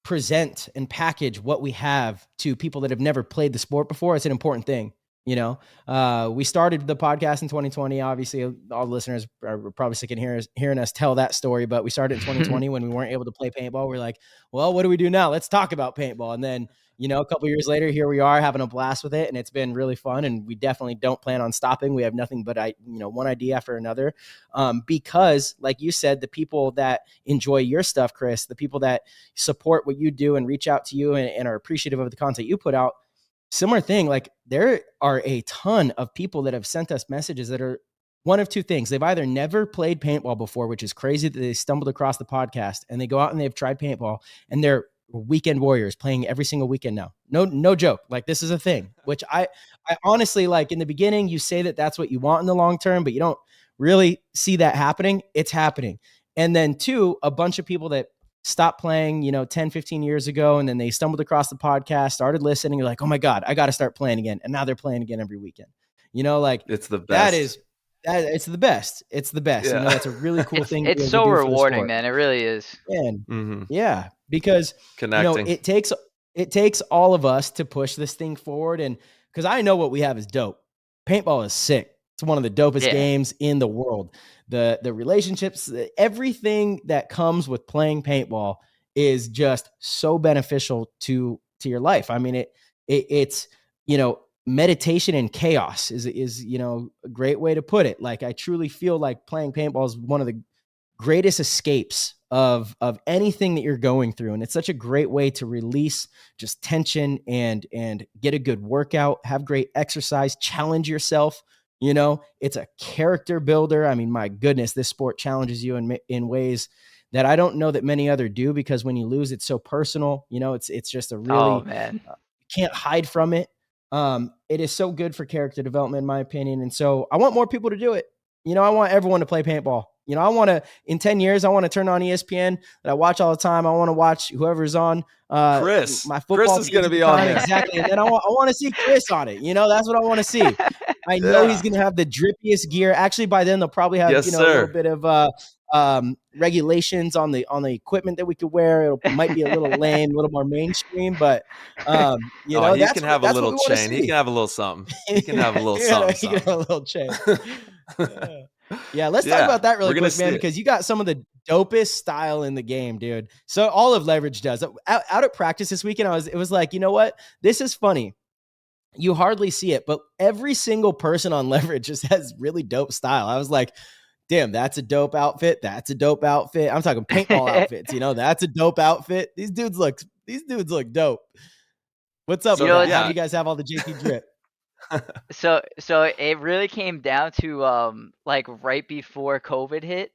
present and package what we have to people that have never played the sport before. It's an important thing. You know, we started the podcast in 2020. Obviously, all the listeners are probably sick of hearing us tell that story, but we started in 2020 when we weren't able to play paintball. We're like, well, what do we do now? Let's talk about paintball. And then, you know, a couple of years later, here we are having a blast with it, and it's been really fun. And we definitely don't plan on stopping. We have nothing but one idea after another, because, like you said, the people that enjoy your stuff, Chris, the people that support what you do and reach out to you and are appreciative of the content you put out. Similar thing, like there are a ton of people that have sent us messages that are one of two things. They've either never played paintball before, which is crazy that they stumbled across the podcast, and they go out and they've tried paintball, and they're weekend warriors playing every single weekend now. No joke. Like this is a thing, which I honestly, like in the beginning, you say that that's what you want in the long term, but you don't really see that happening. It's happening. And then two, a bunch of people that stopped playing, 10, 15 years ago. And then they stumbled across the podcast, started listening. You're like, oh my God, I got to start playing again. And now they're playing again every weekend. Like it's the best. It's the best. It's the best. Yeah. That's a really cool thing. It's so rewarding, man. It really is. And yeah, because connecting. It takes all of us to push this thing forward. And because I know what we have is dope. Paintball is sick. It's one of the dopest games in the world. The relationships, everything that comes with playing paintball is just so beneficial to your life. I mean, it's meditation and chaos is a great way to put it. Like I truly feel like playing paintball is one of the greatest escapes of anything that you're going through, and it's such a great way to release just tension and get a good workout, have great exercise, challenge yourself. It's a character builder. I mean, my goodness, this sport challenges you in ways that I don't know that many other do, because when you lose, it's so personal. It's just a really, man. You can't hide from it. It is so good for character development, in my opinion. And so I want more people to do it. I want everyone to play paintball. I want to, in 10 years, I want to turn on ESPN that I watch all the time. I want to watch whoever's on. Chris. My football Chris is going to be on there. Exactly. And then I want to see Chris on it. That's what I want to see. I know he's going to have the drippiest gear. Actually, by then they'll probably have, a little bit of regulations on the equipment that we could wear. It might be a little lame, a little more mainstream, but he can have a little chain. He can have a little something. He can have a little something. He can have a little chain. Yeah, let's talk about that really quick, man, because you got some of the dopest style in the game, dude. So all of Leverage does. Out at practice this weekend, it was like, you know what? This is funny. You hardly see it, but every single person on Leverage just has really dope style. I was like, damn, that's a dope outfit. That's a dope outfit. I'm talking paintball outfits. That's a dope outfit. These dudes look dope. What's up? How do you guys have all the JP drip? So it really came down to like right before COVID hit.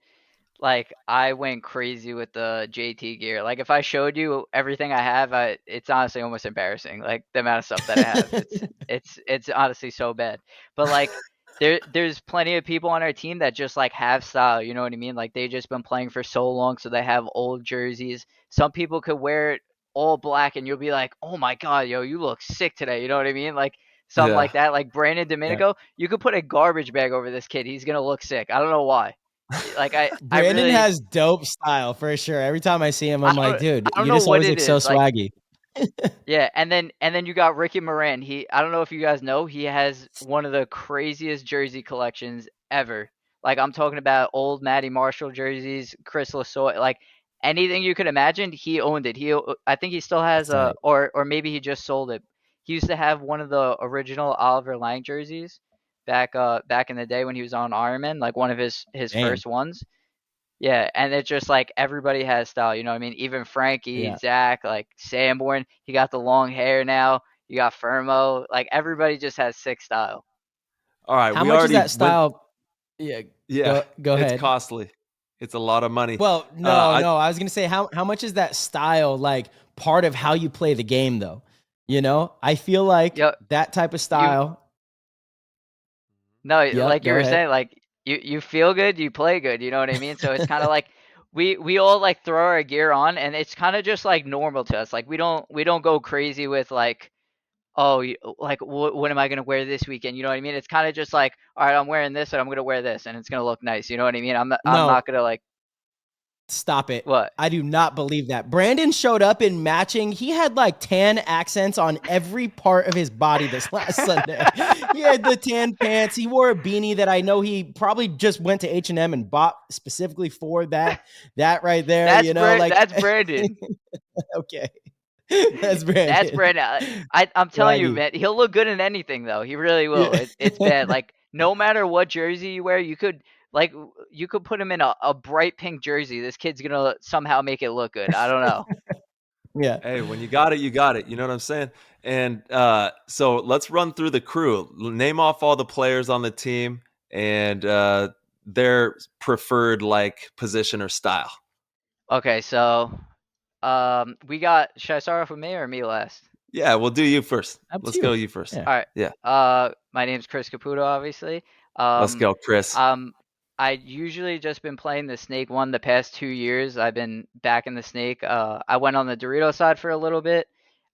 like I went crazy with the JT gear. Like if I showed you everything I have, it's honestly almost embarrassing. Like the amount of stuff that I have. It's honestly so bad. But like there's plenty of people on our team that just like have style, you know what I mean? Like they just been playing for so long, so they have old jerseys. Some people could wear it all black and you'll be like, "Oh my god, yo, you look sick today." You know what I mean? Like something Yeah. like that. Like Brandon Yeah. Dominico, you could put a garbage bag over this kid. He's gonna look sick. I don't know why. Like I Brandon really has dope style for sure. Every time I see him, I'm like, dude, I don't you know just what always it look so is. Like swaggy. yeah, and then you got Ricky Moran. I don't know if you guys know, he has one of the craziest jersey collections ever. Like I'm talking about old Matty Marshall jerseys, Chris Lasoy, like anything you could imagine, he owned it. I think he still has That's tight. or maybe he just sold it. He used to have one of the original Oliver Lang jerseys back in the day when he was on Ironman, like one of his Damn. first ones. Yeah, and it's just like everybody has style, you know what I mean? Even Frankie, Yeah. Zach, like Sanborn, he got the long hair now. You got Fermo, like everybody just has sick style. All right, How we much is already that went. style? Yeah. Yeah, Go it's ahead. costly. It's a lot of money. Well, no, I no. I was gonna say how much is that style like part of how you play the game though? You know, I feel like Yo, that type of you style. no, Yep. like you Go were ahead. saying, like you feel good, you play good, you know what I mean? So it's kind of like we all like throw our gear on, and it's kind of just like normal to us. Like we don't go crazy with like oh, like what am I gonna wear this weekend? You know what I mean? It's kind of just like, all right, I'm wearing this, and I'm gonna wear this, and it's gonna look nice. You know what I mean? I'm No, not gonna like stop it. what? I do not believe that. Brandon showed up in matching. He had like tan accents on every part of his body this last Sunday. He had the tan pants. He wore a beanie that I know he probably just went to H&M and bought specifically for that. That right there, you know, like That's Brandon. okay. That's That's Brandon. Brandon. I'm telling you, Swaggy. man, he'll look good in anything though. He really will. Yeah. It's bad. Like no matter what jersey you wear, you could put him in a bright pink jersey. This kid's gonna somehow make it look good. I don't know. Yeah. Hey, when you got it, you got it. You know what I'm saying? And so let's run through the crew. Name off all the players on the team and their preferred like position or style. Okay, so we got. Should I start off with me or me last? Yeah, we'll do you first. Up Let's to you. go you first. Yeah. All right. Yeah, My name's Chris Caputo, obviously. let's Um, go, Chris. I usually just been playing the Snake one the past 2 years. I've been back in the Snake. I went on the Dorito side for a little bit,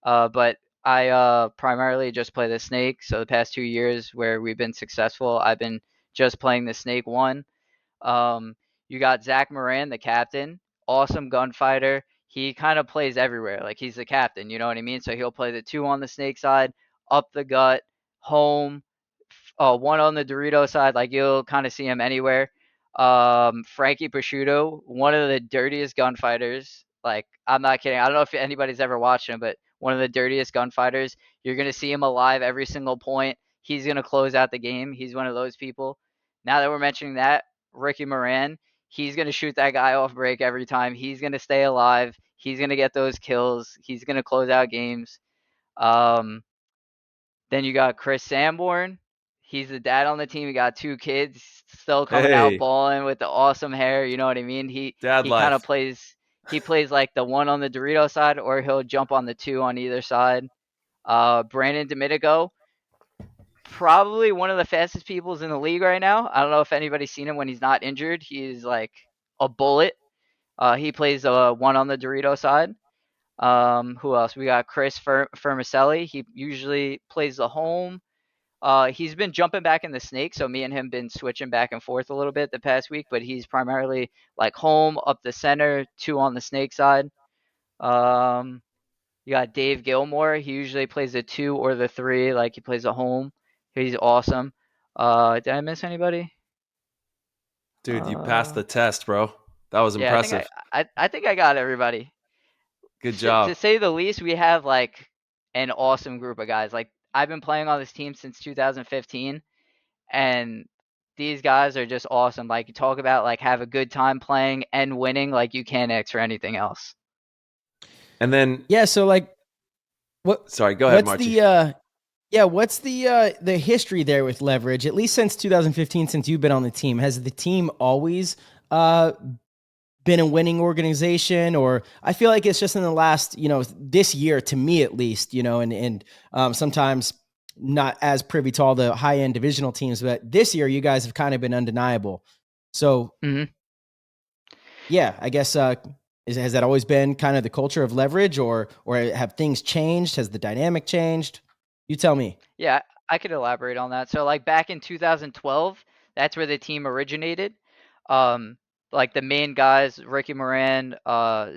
but I primarily just play the Snake. So the past 2 years where we've been successful, I've been just playing the Snake one. Um, you got Zach Moran, the captain, awesome gunfighter. He kind of plays everywhere. Like he's the captain, you know what I mean? So he'll play the two on the Snake side, up the gut, home, one on the Dorito side. Like you'll kind of see him anywhere. Frankie Prosciutto, one of the dirtiest gunfighters. Like I'm not kidding. I don't know if anybody's ever watched him, but one of the dirtiest gunfighters. You're gonna see him alive every single point. He's gonna close out the game. He's one of those people. Now that we're mentioning that, Ricky Moran, he's going to shoot that guy off break every time. He's going to stay alive. He's going to get those kills. He's going to close out games. Um, then you got Chris Sanborn. He's the dad on the team. He got two kids still coming out Hey, balling with the awesome hair. You know what I mean? dad He kind of life. plays like the one on the Dorito side, or he'll jump on the two on either side. Brandon Dominico, probably one of the fastest peoples in the league right now. I don't know if anybody's seen him when he's not injured. He's like a bullet. He plays one on the Dorito side. Who else? We got Chris Fermicelli. He usually plays the home. He's been jumping back in the Snake, so me and him been switching back and forth a little bit the past week. But he's primarily like home, up the center, two on the Snake side. Um, you got Dave Gilmore. He usually plays the two or the three, like he plays the home. He's awesome. Did I miss anybody? Dude, you passed Uh, the test, bro. That was yeah, impressive. I think I got everybody. Good To job. say the least, we have like an awesome group of guys. Like I've been playing on this team since 2015, and these guys are just awesome. Like you talk about like have a good time playing and winning, like you can't ask for anything else. And then, Yeah, so like what sorry, go ahead, what's Marty. what's the history there with Leverage? At least since 2015, since you've been on the team, has the team always been a winning organization, or I feel like it's just in the last, this year, to me at least, and sometimes not as privy to all the high end divisional teams, but this year you guys have kind of been undeniable. So Hmm. yeah, I guess has that always been kind of the culture of leverage, or have things changed? Has the dynamic changed? You tell me. Yeah, I could elaborate on that. So like back in 2012, that's where the team originated. Um, like the main guys, Ricky Moran,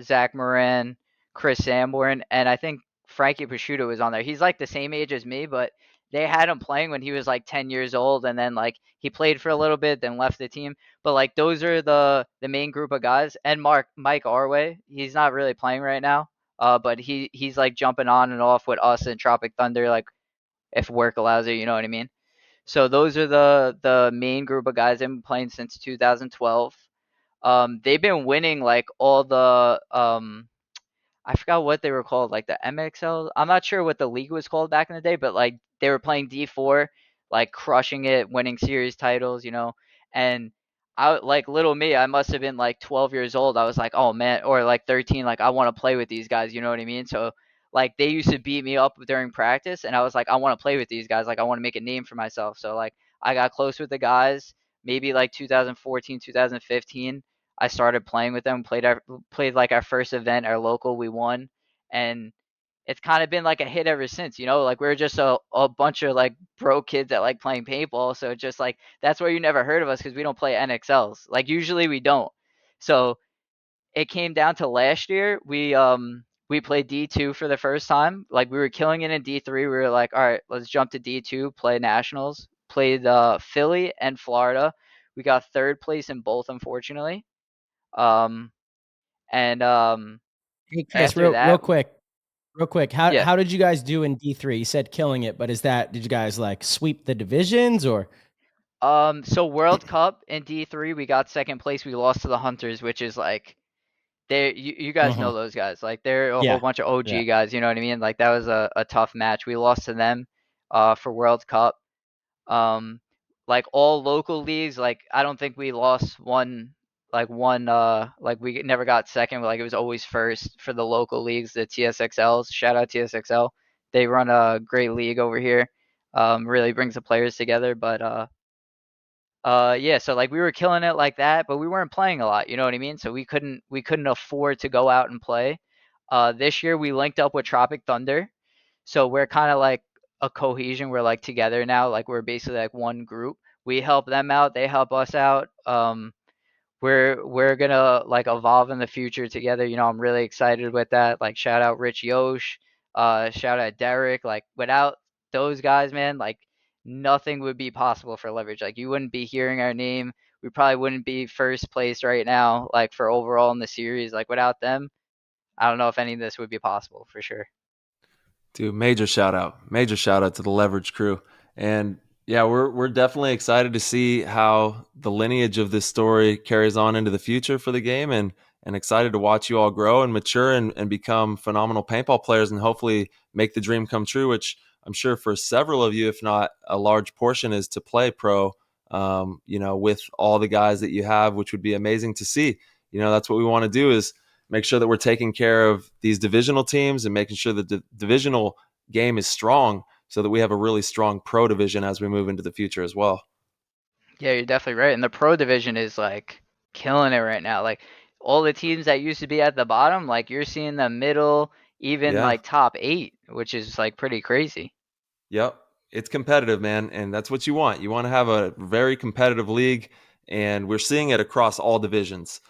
Zach Moran, Chris Sanborn, and I think Frankie Prosciutto was on there. He's like the same age as me, but they had him playing when he was like 10 years old, and then like he played for a little bit, then left the team. But like those are the main group of guys. And Mike Arway, he's not really playing right now. But he's like jumping on and off with us and Tropic Thunder, like if work allows it, you know what I mean? So those are the main group of guys I've been playing since 2012. They've been winning like all the I forgot what they were called, like the MXL. I'm not sure what the league was called back in the day, but like they were playing D4, like crushing it, winning series titles, And I like little me, I must have been like 12 years old. I was like, oh man, or like 13, like I want to play with these guys, you know what I mean? So like they used to beat me up during practice, and I was like, I want to play with these guys, like I want to make a name for myself. So like I got close with the guys, maybe like 2014, 2015. I started playing with them, played like our first event, our local, we won, and it's kind of been like a hit ever since. Like we're just a bunch of like broke kids that like playing paintball, so it's just like that's why you never heard of us, because we don't play NXLs. Like usually we don't. So it came down to last year. We played D2 for the first time. Like we were killing it in D3. We were like, all right, let's jump to D2, play nationals. Played Philly and Florida. We got third place in both, unfortunately. Um, and Hey Chris, after real that, quick, real quick. How yeah. how did you guys do in D3? You said killing it, but did you guys like sweep the divisions or? So World Cup in D3, we got second place. We lost to the Hunters, which is like you guys Uh-huh. know those guys. Like they're a whole Yeah. bunch of Yeah. OG guys. You know what I mean? Like that was a tough match. We lost to them, for World Cup. Um, like all local leagues, like I don't think we lost like we never got second. Like it was always first for the local leagues, the TSXLs. Shout out TSXL. They run a great league over here. Really brings the players together. But yeah, so like we were killing it like that, but we weren't playing a lot. You know what I mean? So we couldn't afford to go out and play. This year we linked up with Tropic Thunder, so we're kind of like a cohesion. We're like together now. Like we're basically like one group. We help them out. They help us out. We're gonna like evolve in the future together. I'm really excited with that. Like shout out Rich Yosh, shout out Derek. Like without those guys, man, like nothing would be possible for Leverage. Like you wouldn't be hearing our name. We probably wouldn't be first place right now, like for overall in the series. Like without them, I don't know if any of this would be possible for sure. Dude, major shout out to the Leverage crew, and yeah, we're definitely excited to see how the lineage of this story carries on into the future for the game, and excited to watch you all grow and mature and become phenomenal paintball players, and hopefully make the dream come true. Which I'm sure for several of you, if not a large portion, is to play pro. With all the guys that you have, which would be amazing to see. That's what we want to do is make sure that we're taking care of these divisional teams and making sure that the divisional game is strong so that we have a really strong pro division as we move into the future as well. Yeah, you're definitely right. And the pro division is like killing it right now. Like all the teams that used to be at the bottom, like you're seeing the middle, even Yeah. like top 8, which is like pretty crazy. Yep. It's competitive, man. And that's what you want. You want to have a very competitive league. And we're seeing it across all divisions.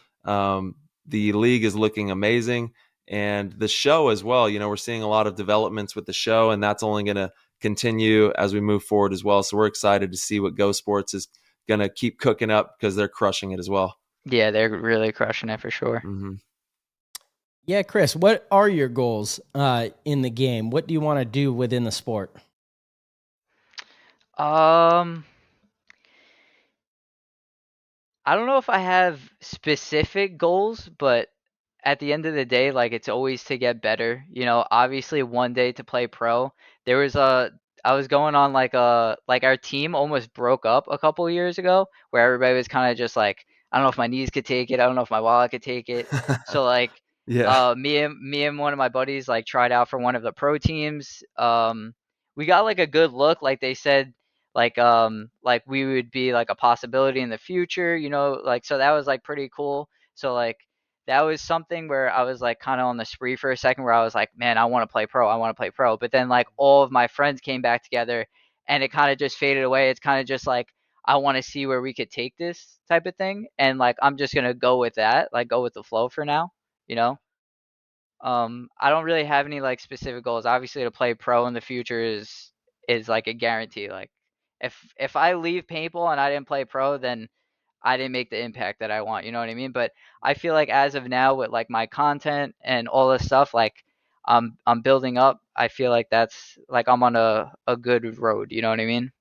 The league is looking amazing. And the show as well. We're seeing a lot of developments with the show, and that's only going to continue as we move forward as well. So we're excited to see what Go Sports is going to keep cooking up because they're crushing it as well. Yeah, they're really crushing it for sure. Mm-hmm. Yeah, Chris, what are your goals in the game? What do you want to do within the sport? Um, I don't know if I have specific goals, but at the end of the day, like it's always to get better. Obviously one day to play pro. There was a I was going on like our team almost broke up a couple years ago, where everybody was kind of just like I don't know if my knees could take it. I don't know if my wallet could take it. So like, Yeah. me and one of my buddies like tried out for one of the pro teams. We got like a good look. Like they said, like we would be like a possibility in the future. Like so that was like pretty cool. So like that was something where I was like kind of on the spree for a second, where I was like, man, I want to play pro. I want to play pro. But then like all of my friends came back together, and it kind of just faded away. It's kind of just like, I want to see where we could take this type of thing. And like, I'm just going to go with that, like go with the flow for now, you know? I don't really have any like specific goals. Obviously to play pro in the future is like a guarantee. Like if I leave paintball and I didn't play pro, then I didn't make the impact that I want, you know what I mean? But I feel like as of now with like my content and all this stuff, like I'm building up. I feel like that's like I'm on a good road, you know what I mean?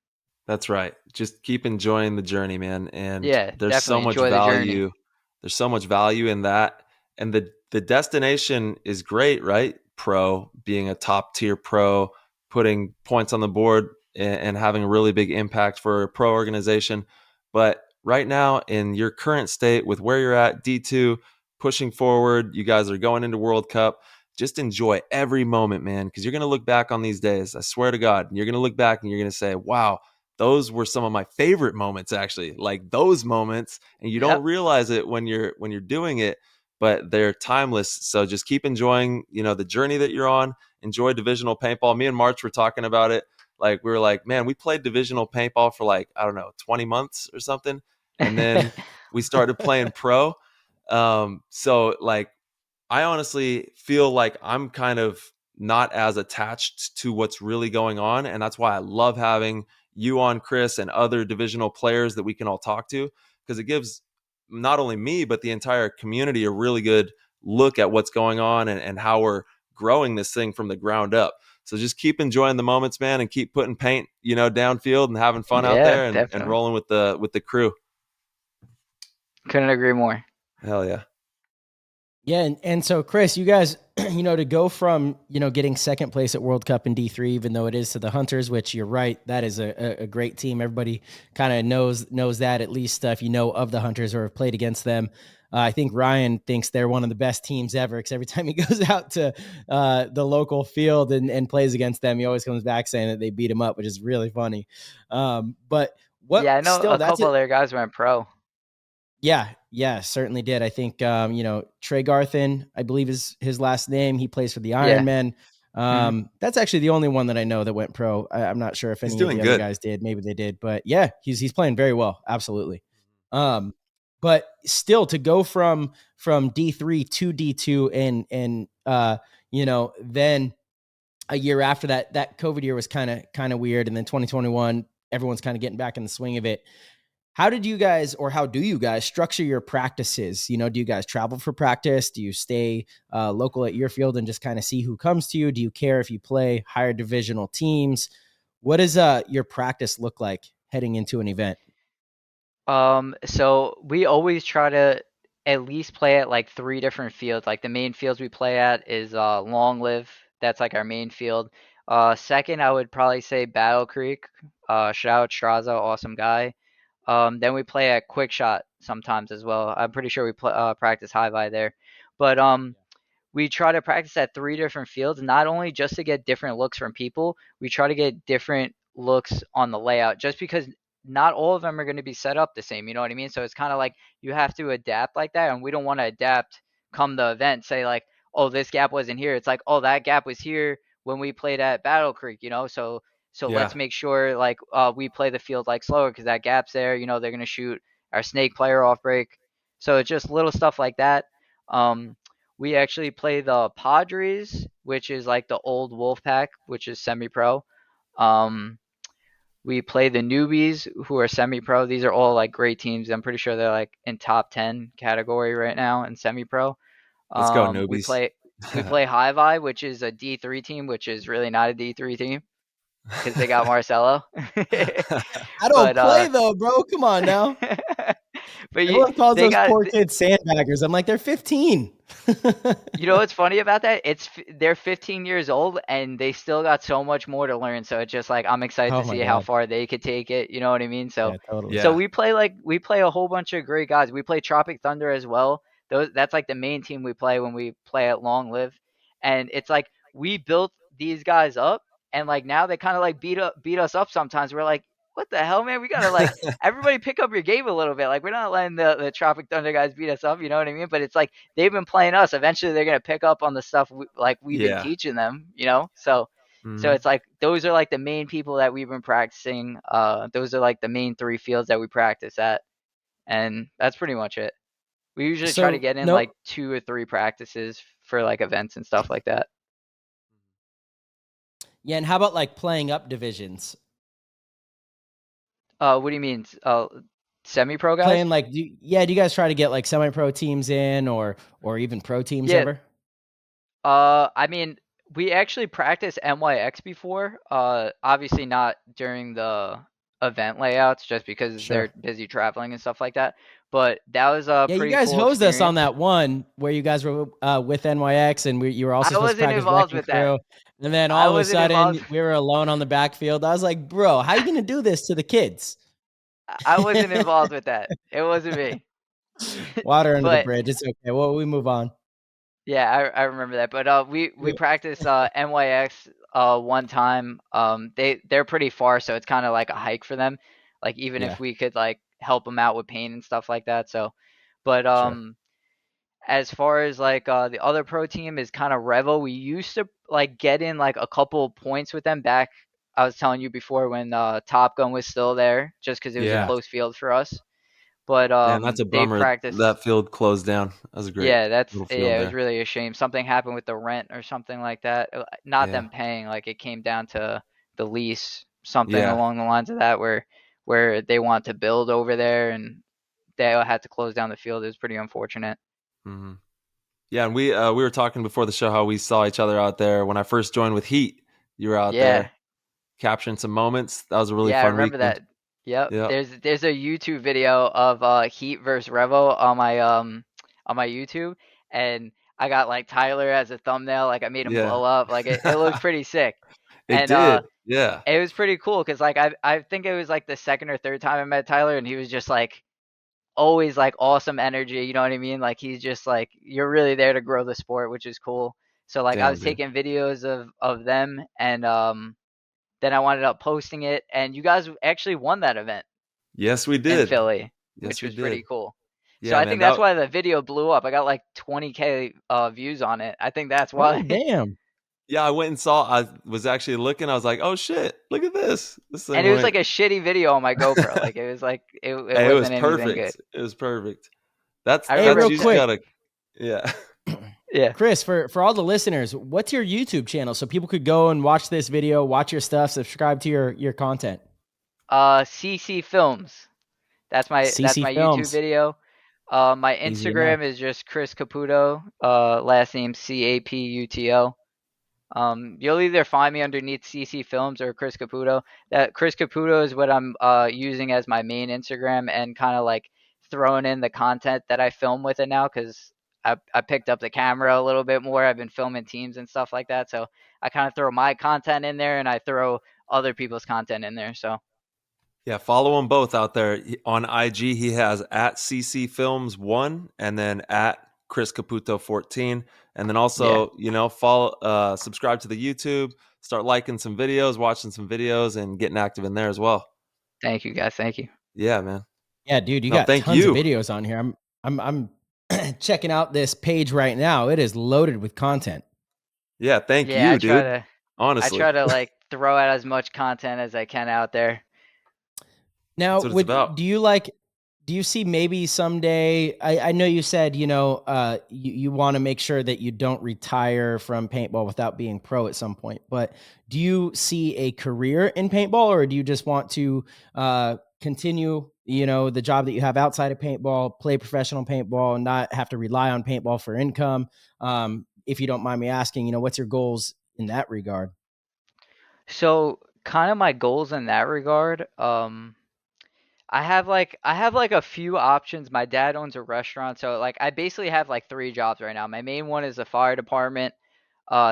That's right. Just keep enjoying the journey, man. And Yeah, there's so definitely much enjoy the journey. value. There's so much value in that. And the destination is great, right? Pro, being a top tier pro, putting points on the board and having a really big impact for a pro organization. But right now, in your current state with where you're at, D2, pushing forward, you guys are going into World Cup. Just enjoy every moment, man, because you're going to look back on these days. I swear to God, you're going to look back and you're going to say, wow, those were some of my favorite moments, actually, like those moments. And you don't Yep. realize it when you're doing it, but they're timeless. So just keep enjoying, the journey that you're on. Enjoy divisional paintball. Me and March were talking about it. Like, we were like, man, we played divisional paintball for like, I don't know, 20 months or something. And then we started playing pro. So like, I honestly feel like I'm kind of not as attached to what's really going on. And that's why I love having you on, Chris, and other divisional players that we can all talk to, because it gives not only me, but the entire community a really good look at what's going on and how we're growing this thing from the ground up. So just keep enjoying the moments, man, and keep putting paint, downfield and having fun out Yeah, there and definitely. rolling with the crew. Couldn't agree more. Hell yeah. Yeah, and so Chris, you guys, to go from getting second place at World Cup in D3, even though it is to the Hunters, which you're right, that is a great team. Everybody kind of knows that, at least if you know of the Hunters or have played against them. I think Ryan thinks they're one of the best teams ever, because every time he goes out to the local field and plays against them, he always comes back saying that they beat him up, which is really funny. But Yeah, I know a that's couple it. of their guys went pro. Yeah, certainly did. I think, Trey Garthin, I believe is his last name. He plays for the Yeah. Ironmen. hmm That's actually the only one that I know that went pro. I'm not sure if He's any of doing the other good. guys did. Maybe they did, but yeah, he's playing very well. Absolutely. Um, but still, to go from D3 to D2 and then a year after that COVID year was kind of weird, and then 2021, everyone's kind of getting back in the swing of it. How do you guys structure your practices? Do you guys travel for practice? Do you stay local at your field and just kind of see who comes to you? Do you care if you play higher divisional teams? What does your practice look like heading into an event? So we always try to at least play at like 3 different fields. Like the main fields we play at is Long Live. That's like our main field. Second, I would probably say Battle Creek. Shout out Straza, awesome guy. Then we play at Quick Shot sometimes as well. I'm pretty sure we practice high vi there. But we try to practice at 3 different fields, not only just to get different looks from people, we try to get different looks on the layout, just because not all of them are going to be set up the same, you know what I mean? So it's kind of like you have to adapt like that, and we don't want to adapt come the event, say like, oh, this gap wasn't here. It's like, oh, that gap was here when we played at Battle Creek, so Yeah. let's make sure like we play the field like slower because that gap's there. They're gonna shoot our snake player off break. So it's just little stuff like that. We actually play the Padres, which is like the old Wolfpack, which is semi-pro. Um, we play the Newbies, who are semi-pro. These are all like great teams. I'm pretty sure they're like in top 10 category right now in semi-pro. Let's go, We newbies. play High Vi, which is a D3 team, which is really not a D3 team because they got Marcelo. I don't but play though, bro. Come on now. but Everyone calls they those got poor kids sandbaggers. I'm like, they're 15. You know what's funny about that? They're 15 years old and they still got so much more to learn. So it's just like I'm excited to Oh my see how god. far they could take it. You know what I mean? So Yeah, totally. so Yeah. we play a whole bunch of great guys. We play Tropic Thunder as well. That's like the main team we play when we play at Long Live. And it's like we built these guys up and like now they kind of like beat us up sometimes. We're like, what the hell, man? We gotta like everybody pick up your game a little bit. Like we're not letting the Tropic Thunder guys beat us up. You know what I mean? But it's like they've been playing us. Eventually, they're gonna pick up on the stuff we've been Yeah. teaching them. You know, so Mhm. it's like those are like the main people that we've been practicing. Those are like the main three fields that we practice at, and that's pretty much it. We usually try to So get in no, like 2 or 3 practices for like events and stuff like that. yeah, and how about like playing up divisions? What do you mean? Semi-pro guys? Playing like, do you guys try to get like semi-pro teams in, or even pro teams Yeah, ever? I mean, we actually practiced MYX before. Obviously not during the event layouts, just because Sure. they're busy traveling and stuff like that. But that was a Yeah, you pretty guys cool hosed us on experience. that one where you guys were with NYX, and you were also I supposed to wasn't practice involved Wrecking with that. Crew, and then I all of a wasn't involved. sudden we were alone on the backfield. I was like, bro, how you gonna do this to the kids? I wasn't involved with that. It wasn't me. Water under the But bridge. It's okay. Well, we move on. yeah, I remember that. But we practiced NYX one time. They're pretty far, so it's kind of like a hike for them. Like even Yeah, if we could like help them out with pain and stuff like that. So, but sure. as far as like the other pro team is kind of Revo. We used to like get in like a couple points with them back. I was telling you before when Top Gun was still there, just because it was a Yeah. close field for us. But Man, that's a they bummer practiced. that field closed down. That was a great Yeah, little field it was there. really a shame. Something happened with the rent or something like that. Not Yeah. them paying, like it came down to the lease, something Yeah. along the lines of that, where they want to build over there and they had to close down the field. It was pretty unfortunate. hmm Yeah, and we were talking before the show how we saw each other out there. When I first joined with Heat, you were out Yeah, there capturing some moments. That was a really yeah, I fun remember weekend. that. Yep. Yeah. There's a YouTube video of Heat versus Revo on my YouTube, and I got like Tyler as a thumbnail. Like I made him Yeah. blow up. Like it looked pretty sick. It And did. Yeah. it was pretty cool because like I think it was like the second or third time I met Tyler, and he was just like always like awesome energy. You know what I mean? Like he's just like you're really there to grow the sport, which is cool. So like I Damn, was dude. taking videos of them, and then I wound up posting it, and you guys actually won that event Yes, we in did. Philly, Yes, which we was pretty did. cool. So Yeah, I man. think that's why the video blew up. I got like 20K views on it. I think that's Oh, why. damn. Yeah, I went and saw. I was actually looking. I was like, "Oh shit! Look at this! This thing And it was went." like a shitty video on my GoPro. Like it was like it Hey, it was wasn't anything good. perfect. It was perfect. That's I Hey, that's real remember. you just quick, gotta. Yeah. Yeah. Chris, for all the listeners, what's your YouTube channel so people could go and watch this video, watch your stuff, subscribe to your content? CC Films. That's CC my YouTube Films. video. My Easy enough. Instagram is just Chris Caputo. Last name Caputo. You'll either find me underneath CC Films or Chris Caputo. That Chris Caputo is what I'm using as my main Instagram and kind of like throwing in the content that I film with it now because I picked up the camera a little bit more. I've been filming teams and stuff like that, so I kind of throw my content in there and I throw other people's content in there. So Yeah, follow them both out there. On IG, he has at CC Films 1 and then at Chris Caputo 14. And then yeah, also, follow, subscribe to the YouTube, start liking some videos, watching some videos, and getting active in there as well. thank you guys, thank you. Yeah, man. Yeah, dude, you No, got thank tons of you. videos on here. I'm checking out this page right now. It is loaded with content. Yeah, thank Yeah, you, dude. I Honestly, try to like throw out as much content as I can out there. Now, that's what it's about. do you see maybe someday? I know you said you want to make sure that you don't retire from paintball without being pro at some point. But do you see a career in paintball, or do you just want to continue the job that you have outside of paintball, play professional paintball, and not have to rely on paintball for income? If you don't mind me asking, what's your goals in that regard? So kind of my goals in that regard. I have like a few options. My dad owns a restaurant, so like I basically have like three jobs right now. My main one is the fire department.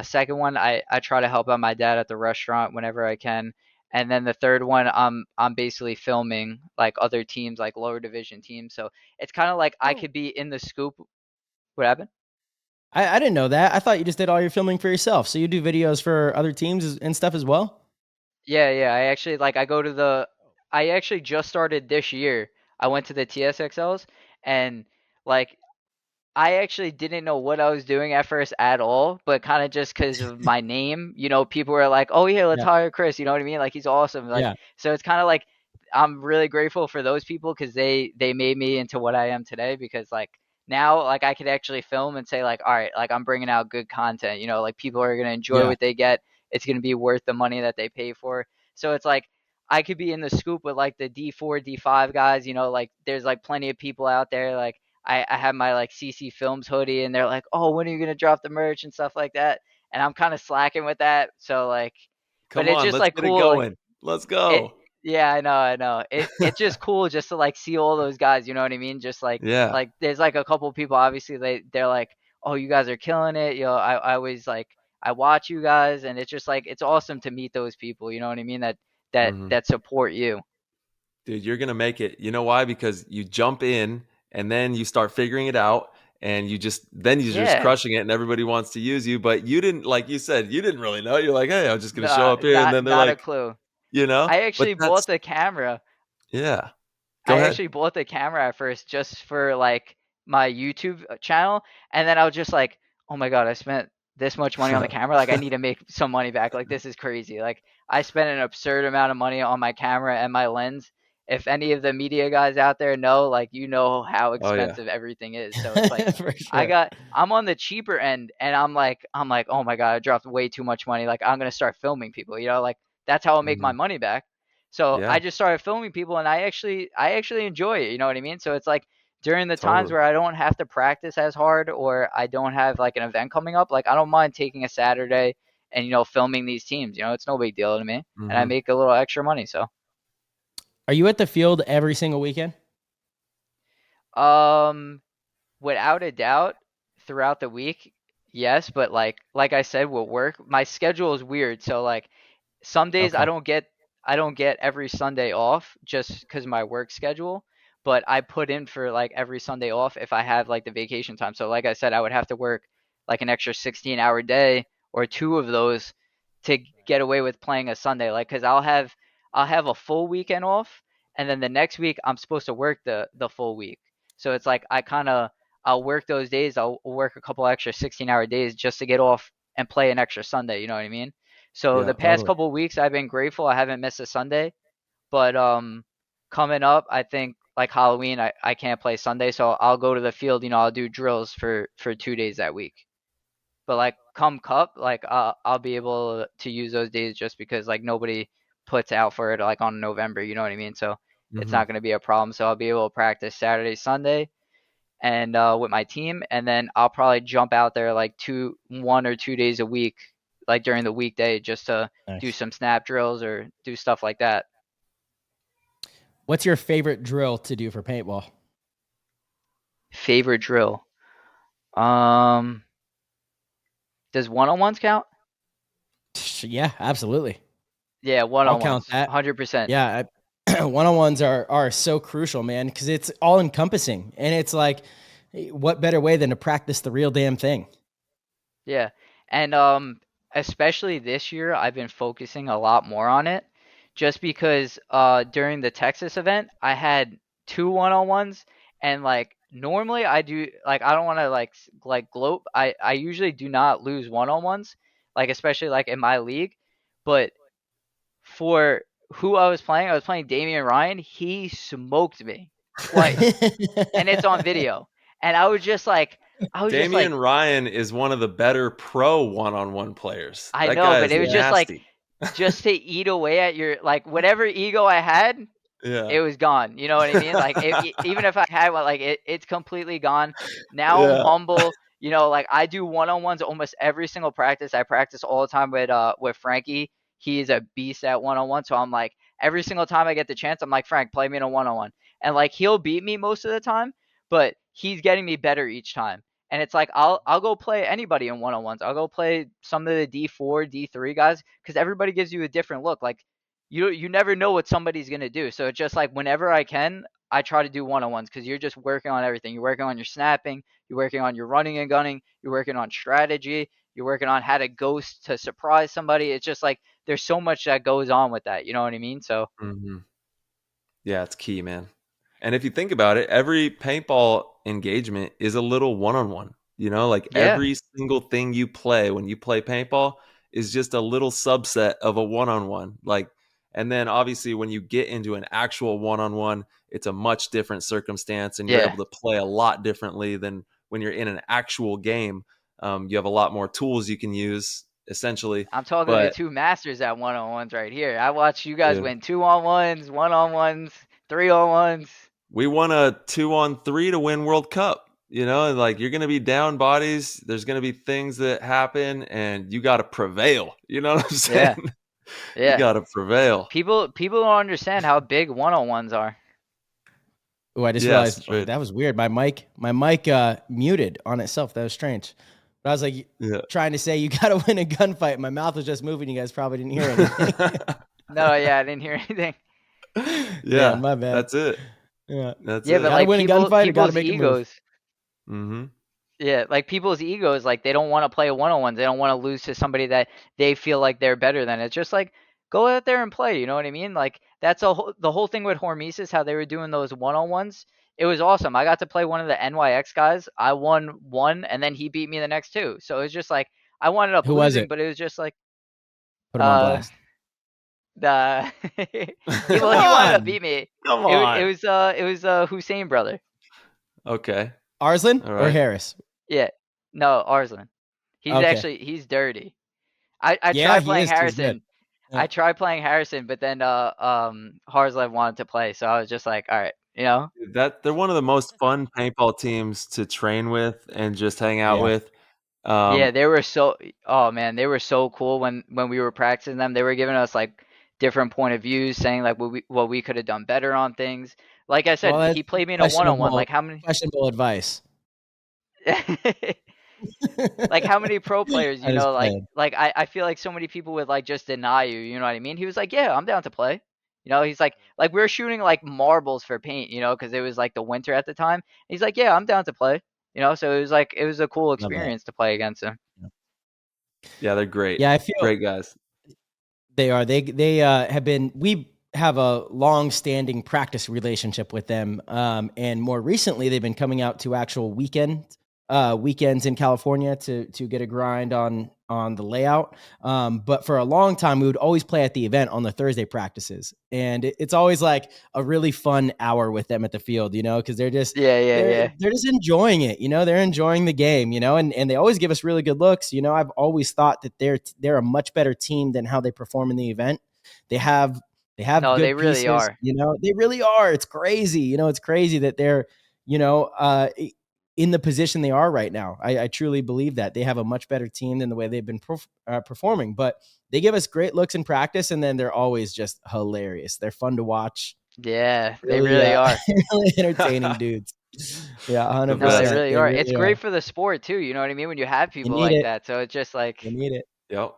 Second one, I try to help out my dad at the restaurant whenever I can. And then the third one, I'm basically filming like other teams, like lower division teams. So it's kind of like I Oh. could be in the scoop. What happened? I didn't know that. I thought you just did all your filming for yourself. So you do videos for other teams and stuff as well? Yeah, yeah. I actually just started this year. I went to the TSXLs and like I actually didn't know what I was doing at first at all, but kind of just because of my name, people were like, "Oh yeah, let's Yeah. hire Chris." You know what I mean? Like he's awesome. Like Yeah. so, it's kind of like I'm really grateful for those people because they made me into what I am today. Because like now, like I could actually film and say like, "All right, like I'm bringing out good content." Like people are gonna enjoy Yeah. what they get. It's gonna be worth the money that they pay for. So it's like I could be in the scoop with like the D4, D5 guys. Like there's like plenty of people out there like. I have my like CC Films hoodie and they're like, "Oh, when are you gonna drop the merch and stuff like that?" And I'm kind of slacking with that. So like, but Come it's on, just let's like get it cool. Like going. Let's it, go. yeah, I know. It's just cool just to like see all those guys. You know what I mean? Just Yeah. like there's like a couple people. Obviously, they're like, "Oh, you guys are killing it." I always like I watch you guys, and it's just like it's awesome to meet those people. You know what I mean? That that Mhm. that support you. Dude, you're gonna make it. You know why? Because you jump in and then you start figuring it out, and you're just Yeah. crushing it, and everybody wants to use you. But you didn't, like you said, you didn't really know. You're like, hey, I'm just gonna show Nah, up here, and not then they're not a like, clue. you know. I But actually that's bought the camera. yeah. Go I ahead. actually bought the camera at first just for like my YouTube channel, and then I was just like, "Oh my god, I spent this much money on the camera. Like, I need to make some money back. Like, this is crazy. Like, I spent an absurd amount of money on my camera and my lens. If any of the media guys out there know, like, how Oh yeah. expensive everything is. So it's like, For sure. I'm on the cheaper end, and I'm like, oh my god, I dropped way too much money. Like, I'm gonna start filming people. Like that's how I'll make my Mhm. money back. So Yeah. I just started filming people and I actually enjoy it, you know what I mean? So it's like during the times Totally. where I don't have to practice as hard or I don't have like an event coming up, like I don't mind taking a Saturday and filming these teams. It's no big deal to me. And I Hmm. make a little extra money, so Are you at the field every single weekend? um without a doubt throughout the week, yes, but like I said with work, my schedule is weird. So like some days Okay. I don't get every Sunday off just because of my work schedule, but I put in for like every Sunday off if I have like the vacation time. So like I said, I would have to work like an extra 16-hour day or two of those to get away with playing a Sunday. Like because I'll have a full weekend off, and then the next week I'm supposed to work the full week. So it's like I'll work those days. I'll work a couple extra 16-hour days just to get off and play an extra Sunday. You know what I mean? So Yeah. the past Totally. couple weeks I've been grateful I haven't missed a Sunday, but coming up I think like Halloween I can't play Sunday, so I'll go to the field, I'll do drills for 2 days that week. But like come cup, like I'll be able to use those days just because like nobody puts out for it like on November, you know what I mean? So it's Hmm. not going to be a problem. So I'll be able to practice Saturday, Sunday, and with my team, and then I'll probably jump out there like 1 or 2 days a week, like during the weekday, just to do Nice. some snap drills or do stuff like that. What's your favorite drill to do for paintball? Favorite drill? Um, does one-on-ones count? Yeah, absolutely. Yeah, I'll count one-on-ones, that. 100%. Yeah, one-on-ones are so crucial, man, because it's all encompassing, and it's like, what better way than to practice the real damn thing? Yeah. And especially this year I've been focusing a lot more on it just because during the Texas event I had two one-on-ones and like normally I do like I don't want to like gloat. I usually do not lose one-on-ones like especially like in my league, but for who I was playing Damian Ryan, he smoked me twice and it's on video. And I was just like Damian Ryan is one of the better pro one-on-one players. I That know, guy but is it was Yeah. just like nasty. just to eat away at your like whatever ego I had, Yeah. it was gone. You know what I mean? Like even if I had one, like it's completely gone. Now I'm Yeah. humble. Like I do one-on-ones almost every single practice. I practice all the time with Frankie. He is a beast at one-on-one. So I'm like every single time I get the chance, I'm like, Frank, play me in a one-on-one. And like he'll beat me most of the time, but he's getting me better each time. And it's like I'll go play anybody in one-on-ones. I'll go play some of the D4, D3 guys because everybody gives you a different look. Like you never know what somebody's gonna do. So it's just like whenever I can, I try to do one-on-ones because you're just working on everything. You're working on your snapping, you're working on your running and gunning, you're working on strategy, you're working on how to ghost to surprise somebody. It's just like there's so much that goes on with that. You know what I mean? So Hmm. Yeah, it's key, man. And if you think about it, every paintball engagement is a little one-on-one. Like yeah, every single thing you play when you play paintball is just a little subset of a one-on-one. And then obviously when you get into an actual one-on-one, it's a much different circumstance and you're yeah. able to play a lot differently than when you're in an actual game. You have a lot more tools you can use essentially. I'm talking to But two masters at one-on-ones right here. I watch you guys dude, win 2-on-1s, one-on-ones, 3-on-1s. we won a 2-on-3 to win World Cup, and like you're going to be down bodies. There's going to be things that happen and you got to prevail. You know what I'm Yeah, saying? You yeah. got to prevail. People don't understand how big one-on-ones are. Oh, I just Yeah, realized straight. that was weird. My mic muted on itself. That was strange. But I was like Yeah. trying to say you got to win a gunfight. My mouth was just moving. You guys probably didn't hear anything. No, yeah, I didn't hear anything. Man, Yeah, my bad. that's it. Yeah. That's Yeah, it. but Got to like win a gunfight or got to people's make a move. egos. Mm-hmm. Yeah, like people's egos, like they don't want to play one-on-ones. They don't want to lose to somebody that they feel like they're better than. It's just like go out there and play. You know what I mean? Like that's the whole thing with Hormesis, how they were doing those one-on-ones. It was awesome. I got to play one of the NYX guys. I won one, and then he beat me the next two. So it was just like I wound up Who was losing, it? but it was just like Put him on uh blast. the he Come well he wound up on. beat me. Come It was Hussein brother. Okay. Arslan All or right. Harris? Yeah, no Arslan. Okay. He's dirty. I Yeah, tried he playing is. He's good. Harrison. Yeah. But then Harslev wanted to play, so I was just like, all right, you know. That they're one of the most fun paintball teams to train with and just hang out Yeah. with. Yeah, Um, they were so oh man, they were so cool when we were practicing them. They were giving us like different point of views, saying like what we could have done better on things. Like I Well, said, that's he played me in a one-on-one. questionable Like how many questionable advice. like how many pro players, I just like played. I feel like so many people would like just deny you, you know what I mean? He was like, "Yeah, I'm down to play." You know, he's like we were shooting like marbles for paint, because it was like the winter at the time. He's like, "Yeah, I'm down to play." So it was a cool Love that. experience to play against him. yeah, they're great. Yeah, I feel Great guys. they are. They have been. We have a long-standing practice relationship with them, and more recently, they've been coming out to actual weekends in California to get a grind on the layout. But for a long time, we would always play at the event on the Thursday practices, and it's always like a really fun hour with them at the field, because they're just Yeah, yeah, they're yeah. they're just enjoying it, they're enjoying the game, and they always give us really good looks. I've always thought that they're a much better team than how they perform in the event. They have No, they good really pieces, are. they really are. It's crazy, it's crazy that they're, you know, in the position they are right now. I truly believe that they have a much better team than the way they've been performing, but they give us great looks in practice, and then they're always just hilarious. They're fun to watch. Yeah, they Really, really are. really entertaining dudes. Yeah, The No, they best. 100%. really They are. It's really great are. for the sport too, you know what I mean? When you have You people need like it. that. So it's just You like need it. Yep.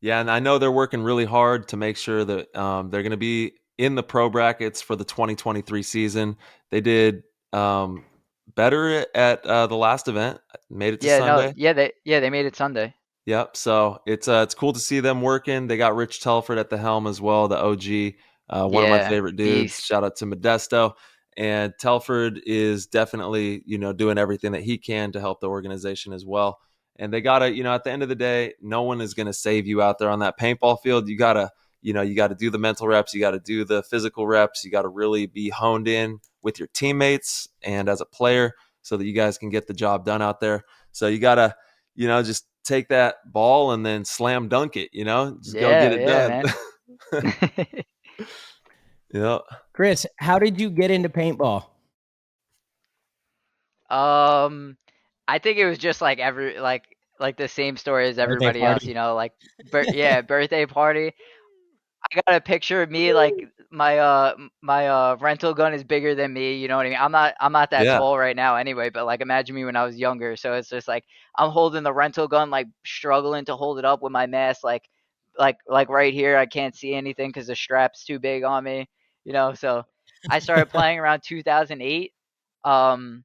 Yeah, and I know they're working really hard to make sure that they're going to be in the pro brackets for the 2023 season. They did better at the last event. Made it to yeah, no, Sunday. they made it Sunday. Yep. So it's cool to see them working. They got Rich Telford at the helm as well, the OG, one of my Yeah, favorite dudes. beast. Shout out to Modesto. And Telford is definitely, doing everything that he can to help the organization as well. And they gotta, at the end of the day, no one is gonna save you out there on that paintball field. You gotta do the mental reps, you gotta do the physical reps, you gotta really be honed in with your teammates and as a player so that you guys can get the job done out there. So you gotta just take that ball and then slam dunk it, just go get Yeah, it yeah, done. man. Yeah. Chris, how did you get into paintball? Um, I think it was just like like the same story as Birthday everybody else, party? like yeah, birthday party. I got a picture of me like my rental gun is bigger than me, you know what I mean? I'm not that Yeah. tall right now anyway, but like imagine me when I was younger. So it's just like I'm holding the rental gun, like struggling to hold it up with my mask, like right here. I can't see anything because the strap's too big on me, you know. So I started playing around 2008. Um,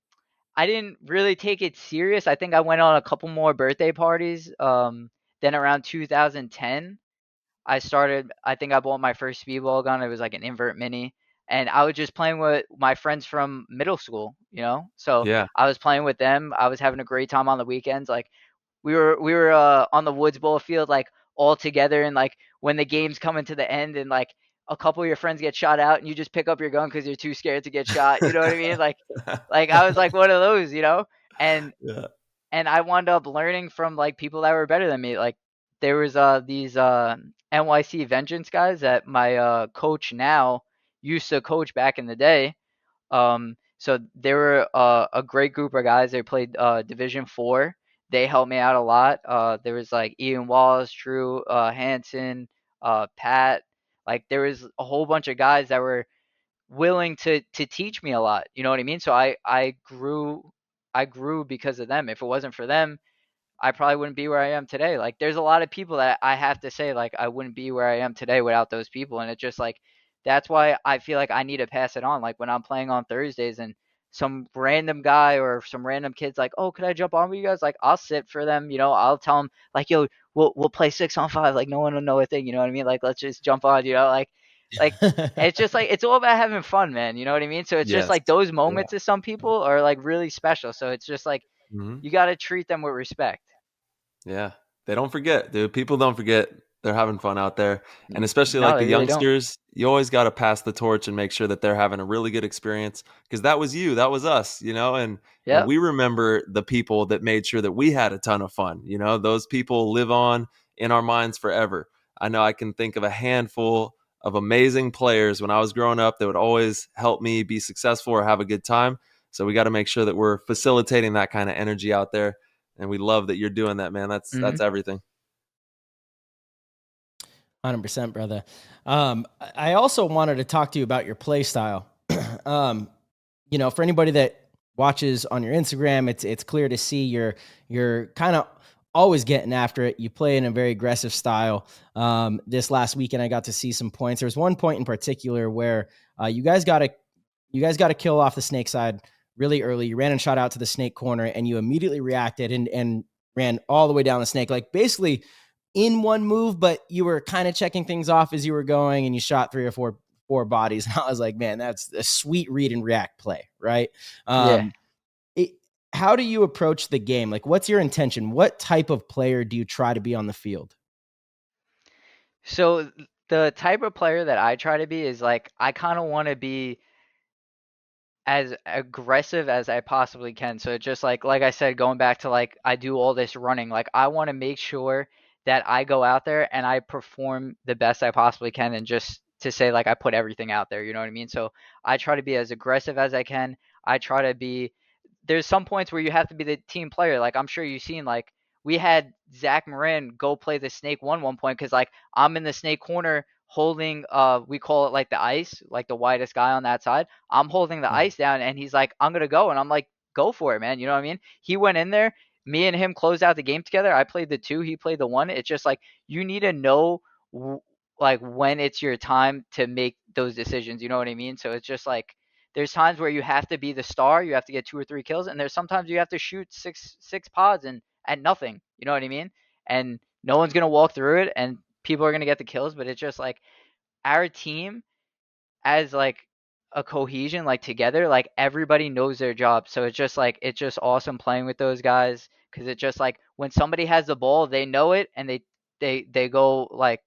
I didn't really take it serious. I think I went on a couple more birthday parties. Then around 2010. I think I bought my first speedball gun. It was like an invert mini. And I was just playing with my friends from middle school, you know? So Yeah. I was playing with them. I was having a great time on the weekends. Like we were on the Woods Bowl field like all together, and like when the game's coming to the end and like a couple of your friends get shot out and you just pick up your gun because you're too scared to get shot. You know what I mean? Like I was like one of those, you know? And Yeah. and I wound up learning from like people that were better than me. Like there was these NYC Vengeance guys that my coach now used to coach back in the day. So they were a great group of guys. They played Division 4. They helped me out a lot. There was like Ian Wallace, Drew Hansen, Pat. Like there was a whole bunch of guys that were willing to teach me a lot. You know what I mean? So I grew because of them. If it wasn't for them, I probably wouldn't be where I am today. Like there's a lot of people that I have to say like I wouldn't be where I am today without those people. And it's just like that's why I feel like I need to pass it on. Like when I'm playing on Thursdays and some random guy or some random kid's like, "Oh, could I jump on with you guys?" Like I'll sit for them, you know. I'll tell them like, "Yo, we'll play 6-on-5." Like no one will know a thing, you know what I mean? Like let's just jump on, you know. Like it's just like it's all about having fun, man. You know what I mean? So it's just Yes. like those Yeah. moments to some people are like really special. So it's just like Mhm. you got to treat them with respect. Yeah. They don't forget, dude. People don't forget they're having fun out there. And especially No, like they the really don't. youngsters, you always got to pass the torch and make sure that they're having a really good experience because that was you, that was us, you know, and Yep. we remember the people that made sure that we had a ton of fun, you know. Those people live on in our minds forever. I know I can think of a handful of amazing players when I was growing up that would always help me be successful or have a good time. So we got to make sure that we're facilitating that kind of energy out there and we love that you're doing that, man. That's Mhm. everything. 100%, brother. I also wanted to talk to you about your play style. um, for anybody that watches on your Instagram, it's clear to see you're kind of always getting after it. You play in a very aggressive style. This last weekend, I got to see some points. There was one point in particular where you guys got to kill off the snake side really early. You ran and shot out to the snake corner, and you immediately reacted and ran all the way down the snake, like basically in one move, but you were kind of checking things off as you were going, and you shot three or four bodies. And I was like, man, that's a sweet read and react play, right? Yeah. Um, it, how do you approach the game? Like, what's your intention? What type of player do you try to be on the field? So the type of player that I try to be is like I kind of want to be as aggressive as I possibly can. So just like I said, going back to like I do all this running, like I want to make sure that I go out there and I perform the best I possibly can and just to say like I put everything out there, you know what I mean? So I try to be as aggressive as I can. I try to be there's some points where you have to be the team player. Like I'm sure you've seen like we had Zach Moran go play the snake one point because like I'm in the snake corner holding we call it like the ice, like the widest guy on that side. I'm holding the Mhm. ice down and he's like, I'm gonna go and I'm like, go for it, man. You know what I mean? He went in there, me and him closed out the game together. I played the 2, he played the 1. It's just like you need to know like when it's your time to make those decisions. You know what I mean? So it's just like there's times where you have to be the star, you have to get 2 or 3 kills, and there's sometimes you have to shoot six pods and at nothing. You know what I mean? And no one's gonna walk through it, and people are gonna get the kills. But it's just like our team as like a cohesion, like together, like everybody knows their job. So it's just awesome playing with those guys because it's just like when somebody has the ball, they know it, and they go like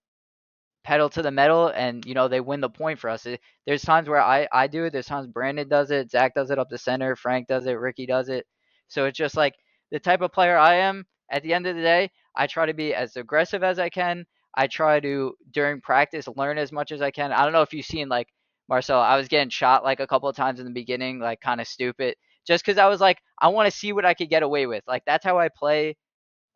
pedal to the metal and they win the point for us. There's times where I do it, there's times Brandon does it, Zach does it up the center, Frank does it, Ricky does it. So it's just like the type of player I am. At the end of the day, I try to be as aggressive as I can. I try to during practice learn as much as I can. I don't know if you've seen like Marcel, I was getting shot like a couple of times in the beginning, like kind of stupid, just because I was like, I want to see what I could get away with. Like that's how I play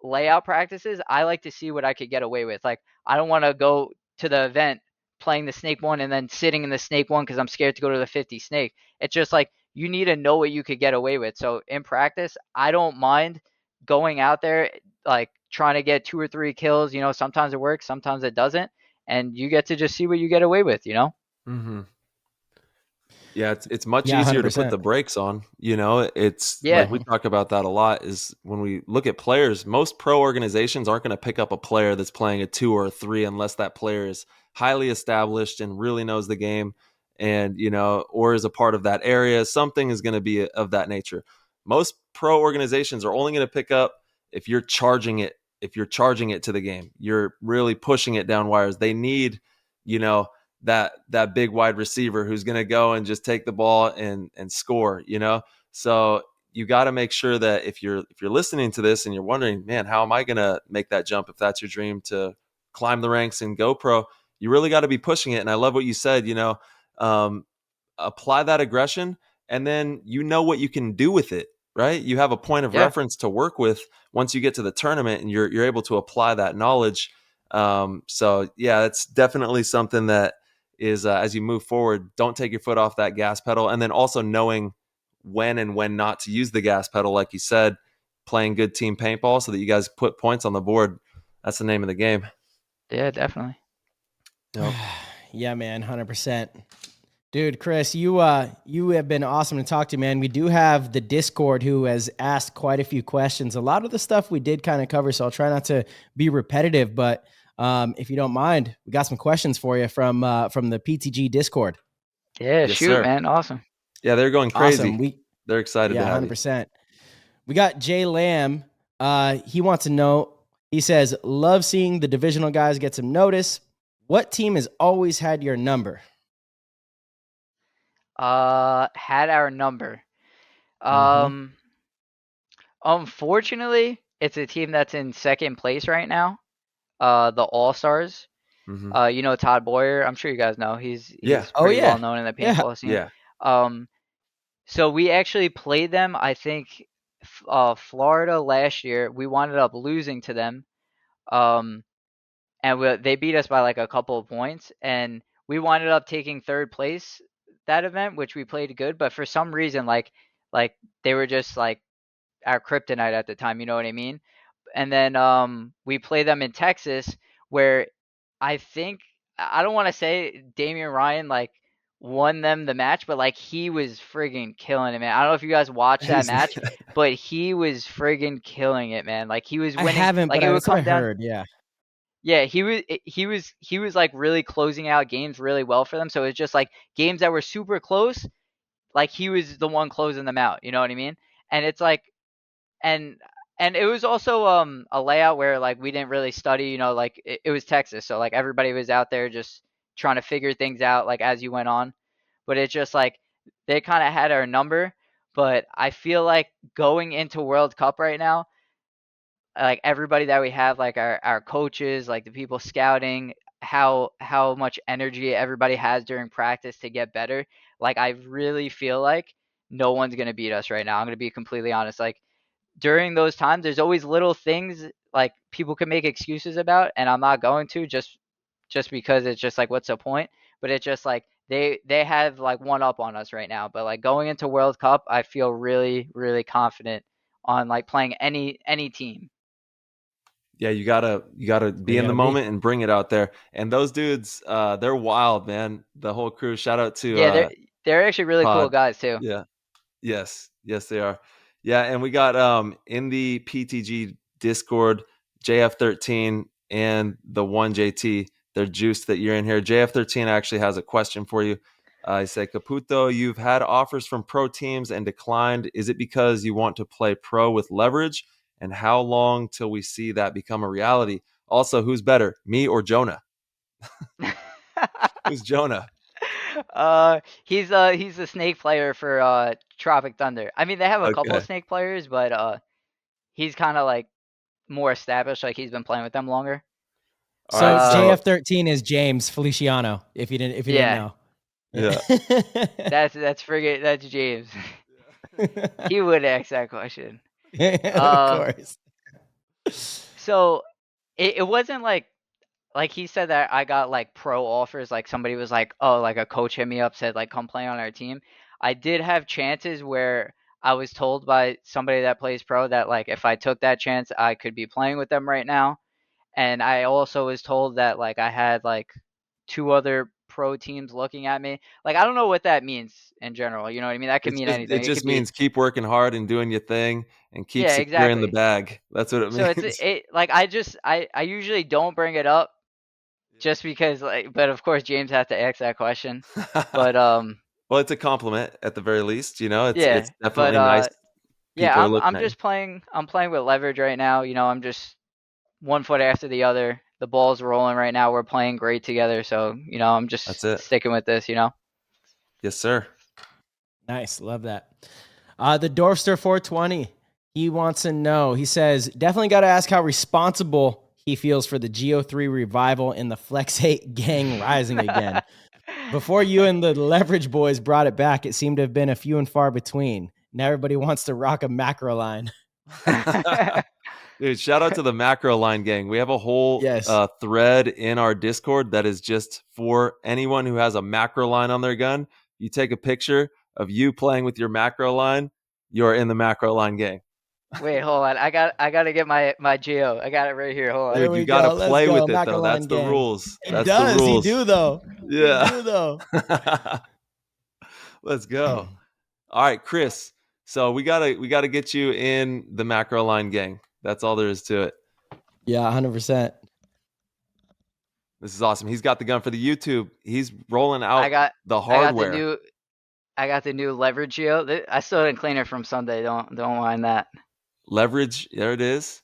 layout practices. I like to see what I could get away with. Like I don't want to go to the event playing the snake one and then sitting in the snake one because I'm scared to go to the 50 snake. It's just like you need to know what you could get away with. So in practice, I don't mind going out there, like trying to get 2 or 3 kills. You know, sometimes it works, sometimes it doesn't, and you get to just see what you get away with. You know. Mm-hmm. Yeah, it's much Yeah, easier to put 100%. the brakes on. You know, it's like Yeah. we talk about that a lot is when we look at players, most pro organizations aren't going to pick up a player that's playing a 2 or a 3 unless that player is highly established and really knows the game and, you know, or is a part of that area. Something is going to be of that nature. Most pro organizations are only going to pick up if you're charging it, to the game. You're really pushing it down wires. They need, you know, that big wide receiver who's going to go and just take the ball and score, you know? So you got to make sure that if you're listening to this and you're wondering, man, how am I going to make that jump if that's your dream to climb the ranks and go pro, you really got to be pushing it. And I love what you said, you know, apply that aggression and then you know what you can do with it, right? You have a point of Yeah. reference to work with once you get to the tournament and you're able to apply that knowledge. So yeah, it's definitely something that is as you move forward, don't take your foot off that gas pedal. And then also knowing when and when not to use the gas pedal, like you said, playing good team paintball so that you guys put points on the board. That's the name of the game. Yeah, definitely. Yep. Yeah, man, 100%. Dude, Chris, you have been awesome to talk to, man. We do have the Discord who has asked quite a few questions. A lot of the stuff we did kind of cover, so I'll try not to be repetitive, but if you don't mind, we got some questions for you from the PTG Discord. Yeah, Yes, shoot, sir. man. Awesome. Yeah, they're going crazy. Awesome. They're excited to have 100%. We got Jay Lamb. He wants to know, he says, love seeing the divisional guys get some notice. What team has always had your number? Had our number. Mm-hmm. Unfortunately, it's a team that's in second place right now. The All Stars. Mm-hmm. You know Todd Boyer. I'm sure you guys know. He's Yeah. Oh, pretty yeah. well known in the Yeah. paintball scene. Yeah. So we actually played them. I think Florida last year. We wound up losing to them. And they beat us by like a couple of points, and we wound up taking third place that event, which we played good. But for some reason, like they were just like our kryptonite at the time. You know what I mean? And then we play them in Texas, where I think I don't want to say Damian Ryan like won them the match, but like he was friggin' killing it, man. I don't know if you guys watched that match, but he was friggin' killing it, man. Like he was I winning. haven't, Like but it would that's what I come down. heard. Yeah. Yeah, he was like really closing out games really well for them. So it's just like games that were super close, like he was the one closing them out. You know what I mean? And it's like and and it was also a layout where like we didn't really study, you know, like it was Texas, so like everybody was out there just trying to figure things out like as you went on. But it's just like they kind of had our number, but I feel like going into World Cup right now, like everybody that we have, like our coaches, like the people scouting, how much energy everybody has during practice to get better. Like I really feel like no one's gonna beat us right now. I'm gonna be completely honest. Like during those times, there's always little things like people can make excuses about, and I'm not going to just because it's just like what's the point? But it's just like they have like one up on us right now. But like going into World Cup, I feel really really confident on like playing any team. Yeah, you gotta be You in the gotta be. moment and bring it out there. And those dudes, they're wild, man. The whole crew. Shout out to Yeah, they're actually really cool Todd. guys too. Yeah. Yes, they are. Yeah, and we got in the PTG Discord, JF13 and the one JT. They're juiced that you're in here. JF13 actually has a question for you. He said, Caputo, you've had offers from pro teams and declined. Is it because you want to play pro with leverage? And how long till we see that become a reality? Also, who's better, me or Jonah? Who's Jonah? He's the snake player for Tropic Thunder. I mean, they have a couple of Okay. snake players, but he's kind of like more established. Like he's been playing with them longer. All So right. So JF13 is James Feliciano. If you didn't Yeah, know. yeah. that's James. He would ask that question. Of course. So it wasn't like like he said that I got like pro offers. Like somebody was like, oh, like a coach hit me up, said like come play on our team. I did have chances where I was told by somebody that plays pro that like if I took that chance, I could be playing with them right now. And I also was told that like I had like two other pro teams looking at me. Like I don't know what that means in general. You know what I mean? That could mean It anything. It just could be means keep working hard and doing your thing and keep yeah, securing the exactly. bag. That's what it So it's means. it like I usually don't bring it up just because like but of course James has to ask that question. But Well, it's a compliment at the very least. yeah, It's but definitely nice. yeah, People are I'm looking at you. just playing. I'm playing with leverage right now. You know, I'm just one foot after the other. The ball's rolling right now. We're playing great together. So you know, I'm That's just it. sticking with this. You know. Yes, sir. Nice, love that. The Dorfster 420, he wants to know. He says, definitely got to ask how responsible he feels for the Geo3 revival and the Flex 8 gang rising again. Before you and the Leverage boys brought it back, it seemed to have been a few and far between. Now everybody wants to rock a macro line. Dude, shout out to the Macro Line gang. We have a whole Yes. thread in our Discord that is just for anyone who has a macro line on their gun. You take a picture of you playing with your macro line, you're in the Macro Line gang. Wait, hold on. I gotta get my geo. I got it right here. Hold on. There Dude, you we got to go. Let's play go. with it, Macro though. That's line the gang. rules. He That's the does. He rules. do, though. Yeah. He do, though. Let's go. All right, Chris. So we gotta get you in the Macro Line gang. That's all there is to it. Yeah, 100%. This is awesome. He's got the gun for the YouTube. He's rolling I out got the I got the hardware. new I got the new leverage geo. I still didn't clean it from Sunday. Don't mind that. Leverage. There it is.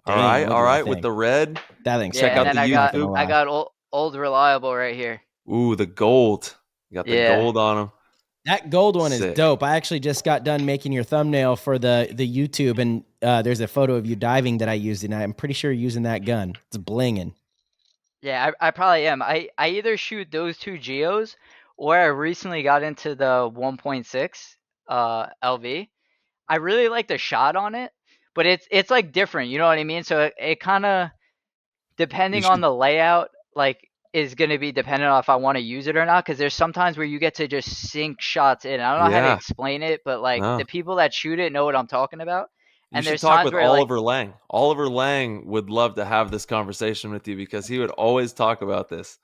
All right, Damn, look all at that right. With thing. the red, That thing's Yeah, check and out sweet. then the Not gonna YouTube. I lie. got old reliable right here. Ooh, the gold. You got the Yeah. gold on him. That gold one is Sick. dope. I actually just got done making your thumbnail for the YouTube, and there's a photo of you diving that I used, and I'm pretty sure you're using that gun. It's blinging. Yeah, I probably am. I either shoot those two geos or I recently got into the 1.6 LV. I really like the shot on it, but it's like different, you know what I mean? So it kind of You depending on should. the layout like is going to be dependent on if I want to use it or not cuz there's sometimes where you get to just sink shots in. I don't know how to Yeah. explain it, but like No. the people that shoot it know what I'm talking about. You And should there's talk times with where like Oliver Lang. Oliver Lang would love to have this conversation with you because he would always talk about this.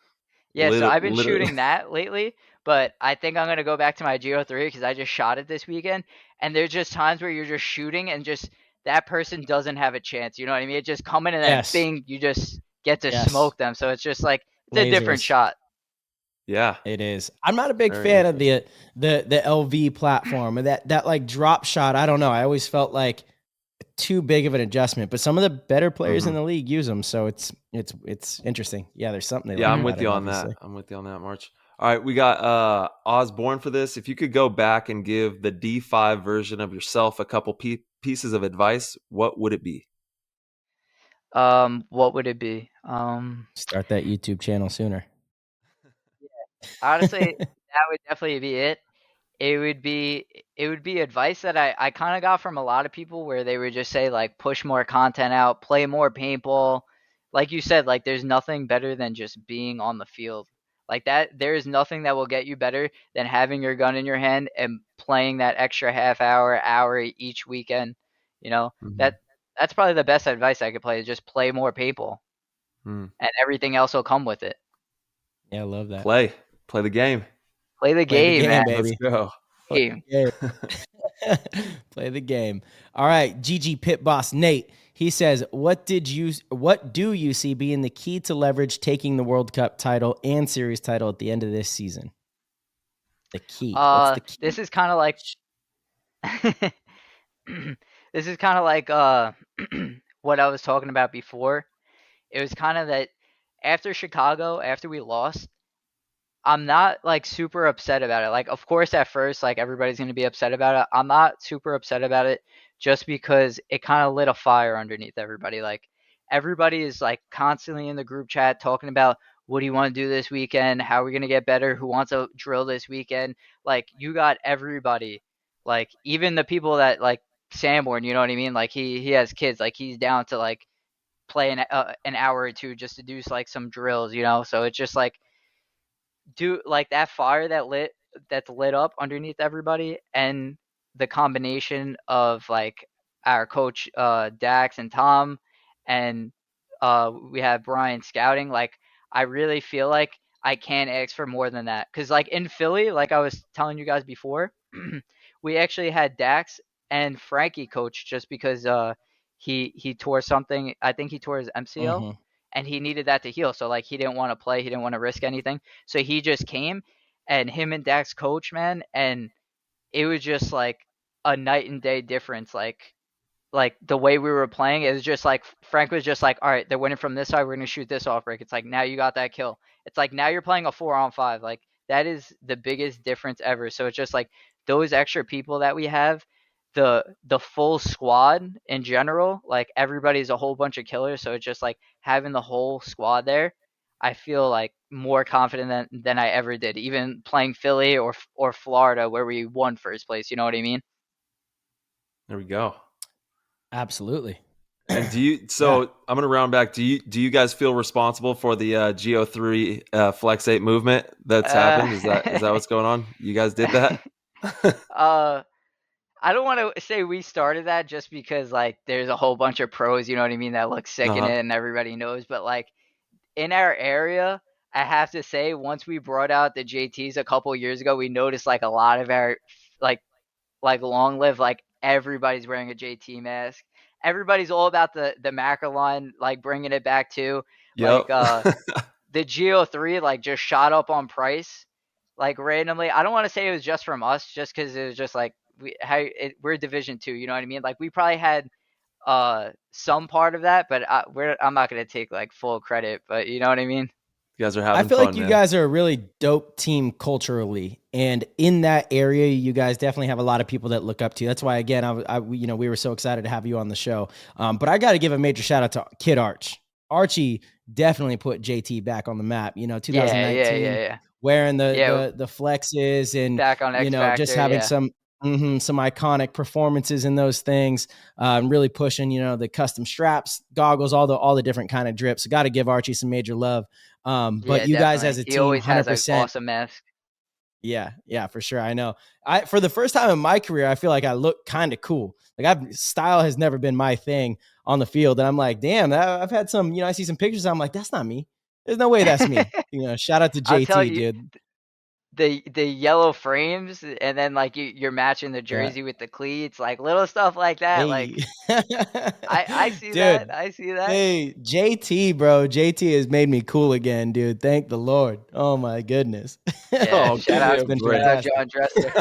yeah, so I've been Literally. shooting that lately, but I think I'm gonna go back to my Geo 3 because I just shot it this weekend, and there's just times where you're just shooting and just that person doesn't have a chance. You know what I mean? It just come in and then Yes, bing, you just get to yes. smoke them. So it's just like it's a different Lasers. shot. Yeah. It is. I'm not a big Very fan of interesting. the LV platform, and that like drop shot. I don't know. I always felt like too big of an adjustment, but some of the better players in Mhm. the league use them, so it's interesting. Yeah, there's something they Yeah, like I'm Mhm. about with it, you on that. obviously. I'm with you on that, March. All right, we got Osborne for this. If you could go back and give the D5 version of yourself a couple pieces of advice, what would it be? What would it be? Start that YouTube channel sooner. Honestly, that would definitely be it. It would be it would be advice that I kind of got from a lot of people where they would just say like push more content out, play more paintball. Like you said, like there's nothing better than just being on the field. Like that there is nothing that will get you better than having your gun in your hand and playing that extra half hour each weekend. You know, Mhm. that's probably the best advice I could play is just play more paintball Mm. and everything else will come with it. Yeah, I love that. Play the game. Play the Play the game, man. game, Let's baby. go. Play Game. the game. Play the game. All right, GG Pit Boss Nate. He says, what do you see being the key to leverage taking the World Cup title and series title at the end of this season? The key. What's the key? This is kind of like this is kind of like what I was talking about before. It was kind of that after Chicago, after we lost, I'm not like super upset about it. Like, of course, at first, like everybody's gonna be upset about it. I'm not super upset about it just because it kind of lit a fire underneath everybody. Like, everybody is like constantly in the group chat talking about what do you want to do this weekend? How are we gonna get better? Who wants to drill this weekend? Like, you got everybody. Like, even the people that like Sanborn, you know what I mean? Like, he has kids. Like, he's down to like play an hour or two just to do like some drills, you know. So it's just like do like that fire that's lit up underneath everybody, and the combination of like our coach Dax and Tom, and we have Brian scouting. Like I really feel like I can't ask for more than that, because like in Philly, like I was telling you guys before, we actually had Dax and Frankie coach just because he tore something. I think he tore his MCL. Mm-hmm. And he needed that to heal. So like he didn't want to play, he didn't want to risk anything. So he just came, and him and Dax coach, man, and it was just like a night and day difference. Like the way we were playing, it was just like Frank was just like, all right, they're winning from this side, we're gonna shoot this off break. It's like now you got that kill. It's like now you're playing a 4-on-5. Like that is the biggest difference ever. So it's just like those extra people that we have, the full squad in general, like everybody's a whole bunch of killers. So it's just like having the whole squad there. I feel like more confident than I ever did, even playing Philly or Florida where we won first place. You know what I mean? There we go. Absolutely. And do you? So I'm gonna round back. Do you guys feel responsible for the Geo3 Flex 8 movement that's happened? Is that what's going on? You guys did that? I don't want to say we started that just because like there's a whole bunch of pros, you know what I mean, that look sick in it and everybody knows. But like in our area, I have to say, once we brought out the JTs a couple years ago, we noticed like a lot of our like long live, like everybody's wearing a JT mask. Everybody's all about the macro line, like bringing it back too. Yep. Like the Geo 3 like just shot up on price like randomly. I don't want to say it was just from us, just because it was just like we're Division 2, you know what I mean? Like we probably had some part of that, but I'm not gonna take like full credit, but you know what I mean? You guys are having I feel fun, like you man. guys are a really dope team culturally, and in that area, you guys definitely have a lot of people that look up to you. That's why, again, we were so excited to have you on the show. But I got to give a major shout out to Kid Arch. Archie definitely put JT back on the map. You know, 2019, Yeah. wearing the flexes and Back on X Factor, just having some iconic performances in those things, really pushing, the custom straps, goggles, all the different kind of drips. So got to give Archie some major love. But you guys as a he team, always 100%. has an awesome mask. Yeah, for sure. I know. For the first time in my career, I feel like I look kind of cool. Like style has never been my thing on the field. And I'm like, damn, I've had some, I see some pictures. I'm like, that's not me. There's no way that's me. Shout out to I'll tell JT, you, dude. the yellow frames, and then like you're matching the jersey with the cleats, like little stuff like that. Hey. Like I see dude, that. I see that. Hey, JT, bro. JT has made me cool again, dude. Thank the Lord. Oh my goodness. Yeah, shout out It's been John Dresser.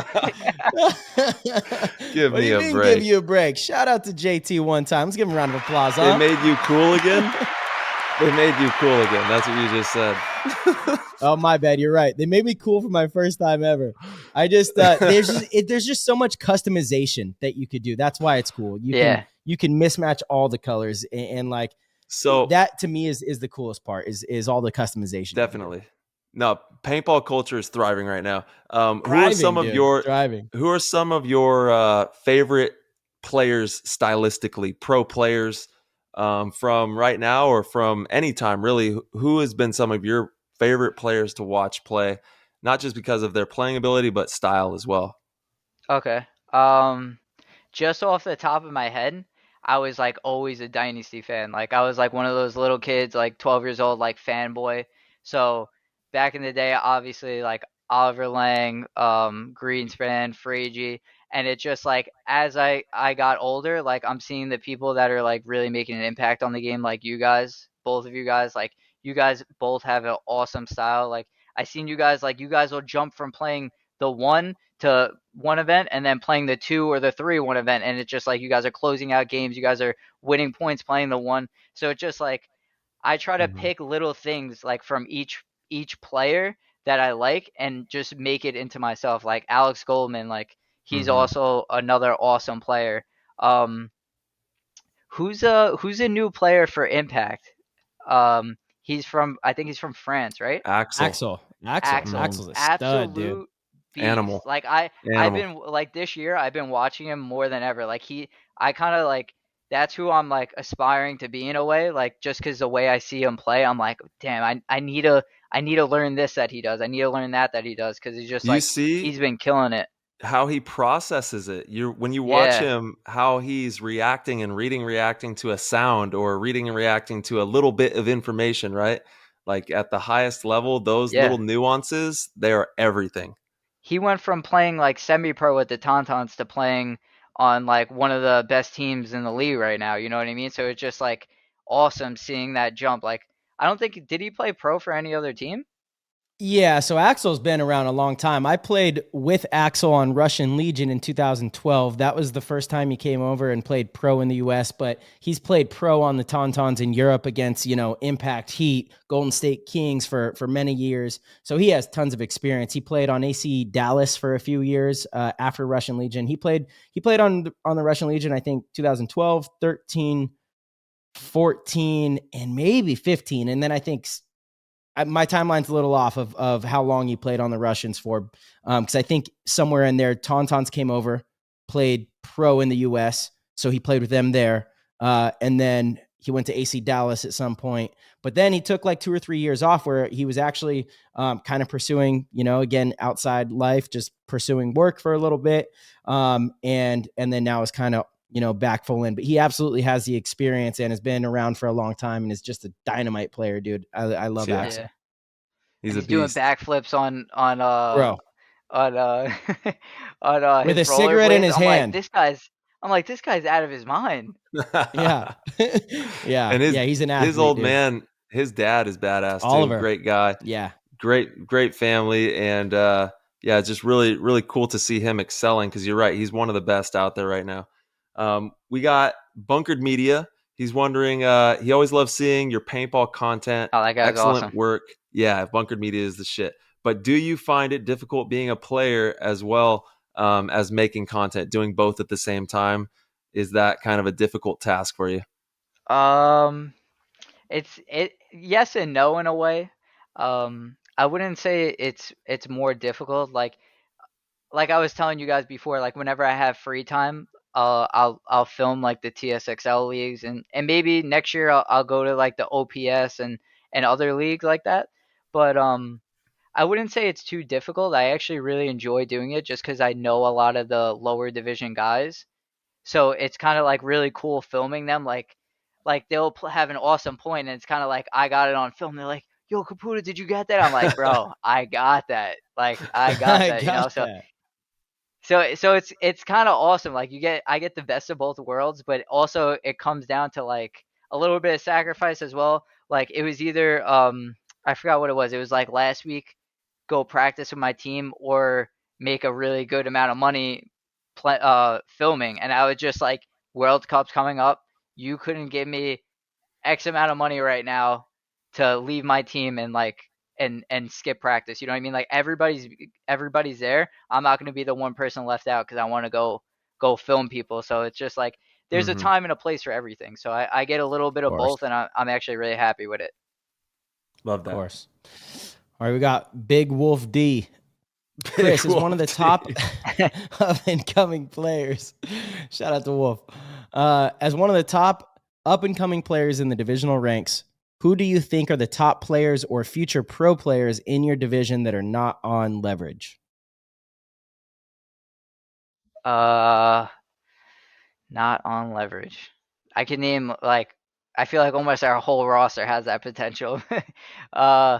Give me a break. Give you a break. Shout out to JT one time. Let's give him a round of applause. They made you cool again? They made you cool again. That's what you just said. Oh, my bad. You're right. They made me cool for my first time ever. I just there's just so much customization that you could do. That's why it's cool. You can mismatch all the colors and like, so that to me is the coolest part is all the customization. Definitely. No, paintball culture is thriving right now. Who are some of your favorite players stylistically, pro players, from right now or from any time, really? Who has been some of your favorite players to watch play, not just because of their playing ability, but style as well? Okay. Just off the top of my head, I was like always a Dynasty fan. Like I was like one of those little kids, like 12 years old, like fanboy. So back in the day, obviously like Oliver Lang, Greenspan, Fragey, and it's just like as I got older, like I'm seeing the people that are like really making an impact on the game, like you guys, both of you guys. Like you guys both have an awesome style. Like I seen you guys, like you guys will jump from playing the 1 to 1 event and then playing the 2 or the 3 1 event, and it's just like you guys are closing out games, you guys are winning points playing the 1. So it's just like I try to pick little things like from each player that I like and just make it into myself. Like Alex Goldman, like he's also another awesome player. Who's a new player for Impact? I think he's from France, right? Axel. Axel's a stud, dude. Beast. Animal. Like I've been like this year I've been watching him more than ever. Like I kind of like that's who I'm like aspiring to be in a way. Like just because the way I see him play, I'm like, damn, I need to learn this that he does. I need to learn that he does because he's just You like see he's been killing it. how he processes it. You when you watch Yeah, him, how he's reacting and reacting to a sound, or reading and reacting to a little bit of information, right? Like at the highest level, those little yeah. nuances, they are everything. He went from playing like semi-pro with the Tauntauns to playing on like one of the best teams in the league right now. You know what I mean? So it's just like awesome seeing that jump. Like I don't think did he play pro for any other team? Yeah, so Axel's been around a long time. I played with Axel on Russian Legion in 2012. That was the first time he came over and played pro in the US, but he's played pro on the Tauntauns in Europe against, Impact Heat, Golden State Kings for many years. So he has tons of experience. He played on AC Dallas for a few years after Russian Legion. He played on the Russian Legion, I think 2012, 13, 14, and maybe 15. And then I think my timeline's a little off of how long he played on the Russians for, because I think somewhere in there, Tauntauns came over, played pro in the U.S., so he played with them there, and then he went to AC Dallas at some point. But then he took like 2 or 3 years off where he was actually kind of pursuing, again, outside life, just pursuing work for a little bit, and then now is kind of back full in. But he absolutely has the experience and has been around for a long time and is just a dynamite player, dude. I love Yeah. Axel. Yeah. He's And a he's doing beast. backflips Bro, on on with his a cigarette in rollerblades. his hand. This guy's out of his mind. Yeah. Yeah. And Yeah. He's an his athlete, old dude. man, his dad is badass too. Oliver. Great guy. Yeah. Great family. And yeah, it's just really cool to see him excelling, because you're right, he's one of the best out there right now. We got Bunkered Media. He's wondering, he always loves seeing your paintball content. Oh, that guy's Excellent awesome. work. Yeah, Bunkered Media is the shit. But do you find it difficult being a player as well as making content, doing both at the same time? Is that kind of a difficult task for you? Um, it yes and no in a way. I wouldn't say it's more difficult. Like I was telling you guys before, like whenever I have free time, I'll film like the TSXL leagues, and maybe next year I'll go to like the OPS and other leagues like that. But I wouldn't say it's too difficult. I actually really enjoy doing it just because I know a lot of the lower division guys. So it's kind of like really cool filming them. Like they'll have an awesome point, and it's kind of like I got it on film. They're like, "Yo, Caputo, did you get that?" I'm like, "Bro, I got that. Like I got I that." got So that. so it's kind of awesome. Like I get the best of both worlds, but also it comes down to like a little bit of sacrifice as well. Like it was either I forgot what it was. It was like last week, go practice with my team or make a really good amount of money filming, and I was just like, World Cup's coming up. You couldn't give me X amount of money right now to leave my team and like and skip practice. You know what I mean? Like everybody's there. I'm not going to be the one person left out because I want to go film people. So it's just like there's a Hmm. time and a place for everything. So I get a little bit Of of course. both, and I'm actually really happy with it. Love Of that. course. All right. We got Big Wolf D. Chris is one of the top up and coming players. Shout out to Wolf. As one of the top up and coming players in the divisional ranks, who do you think are the top players or future pro players in your division that are not on leverage? Uh, Not on leverage. I can name like I feel like almost our whole roster has that potential. uh,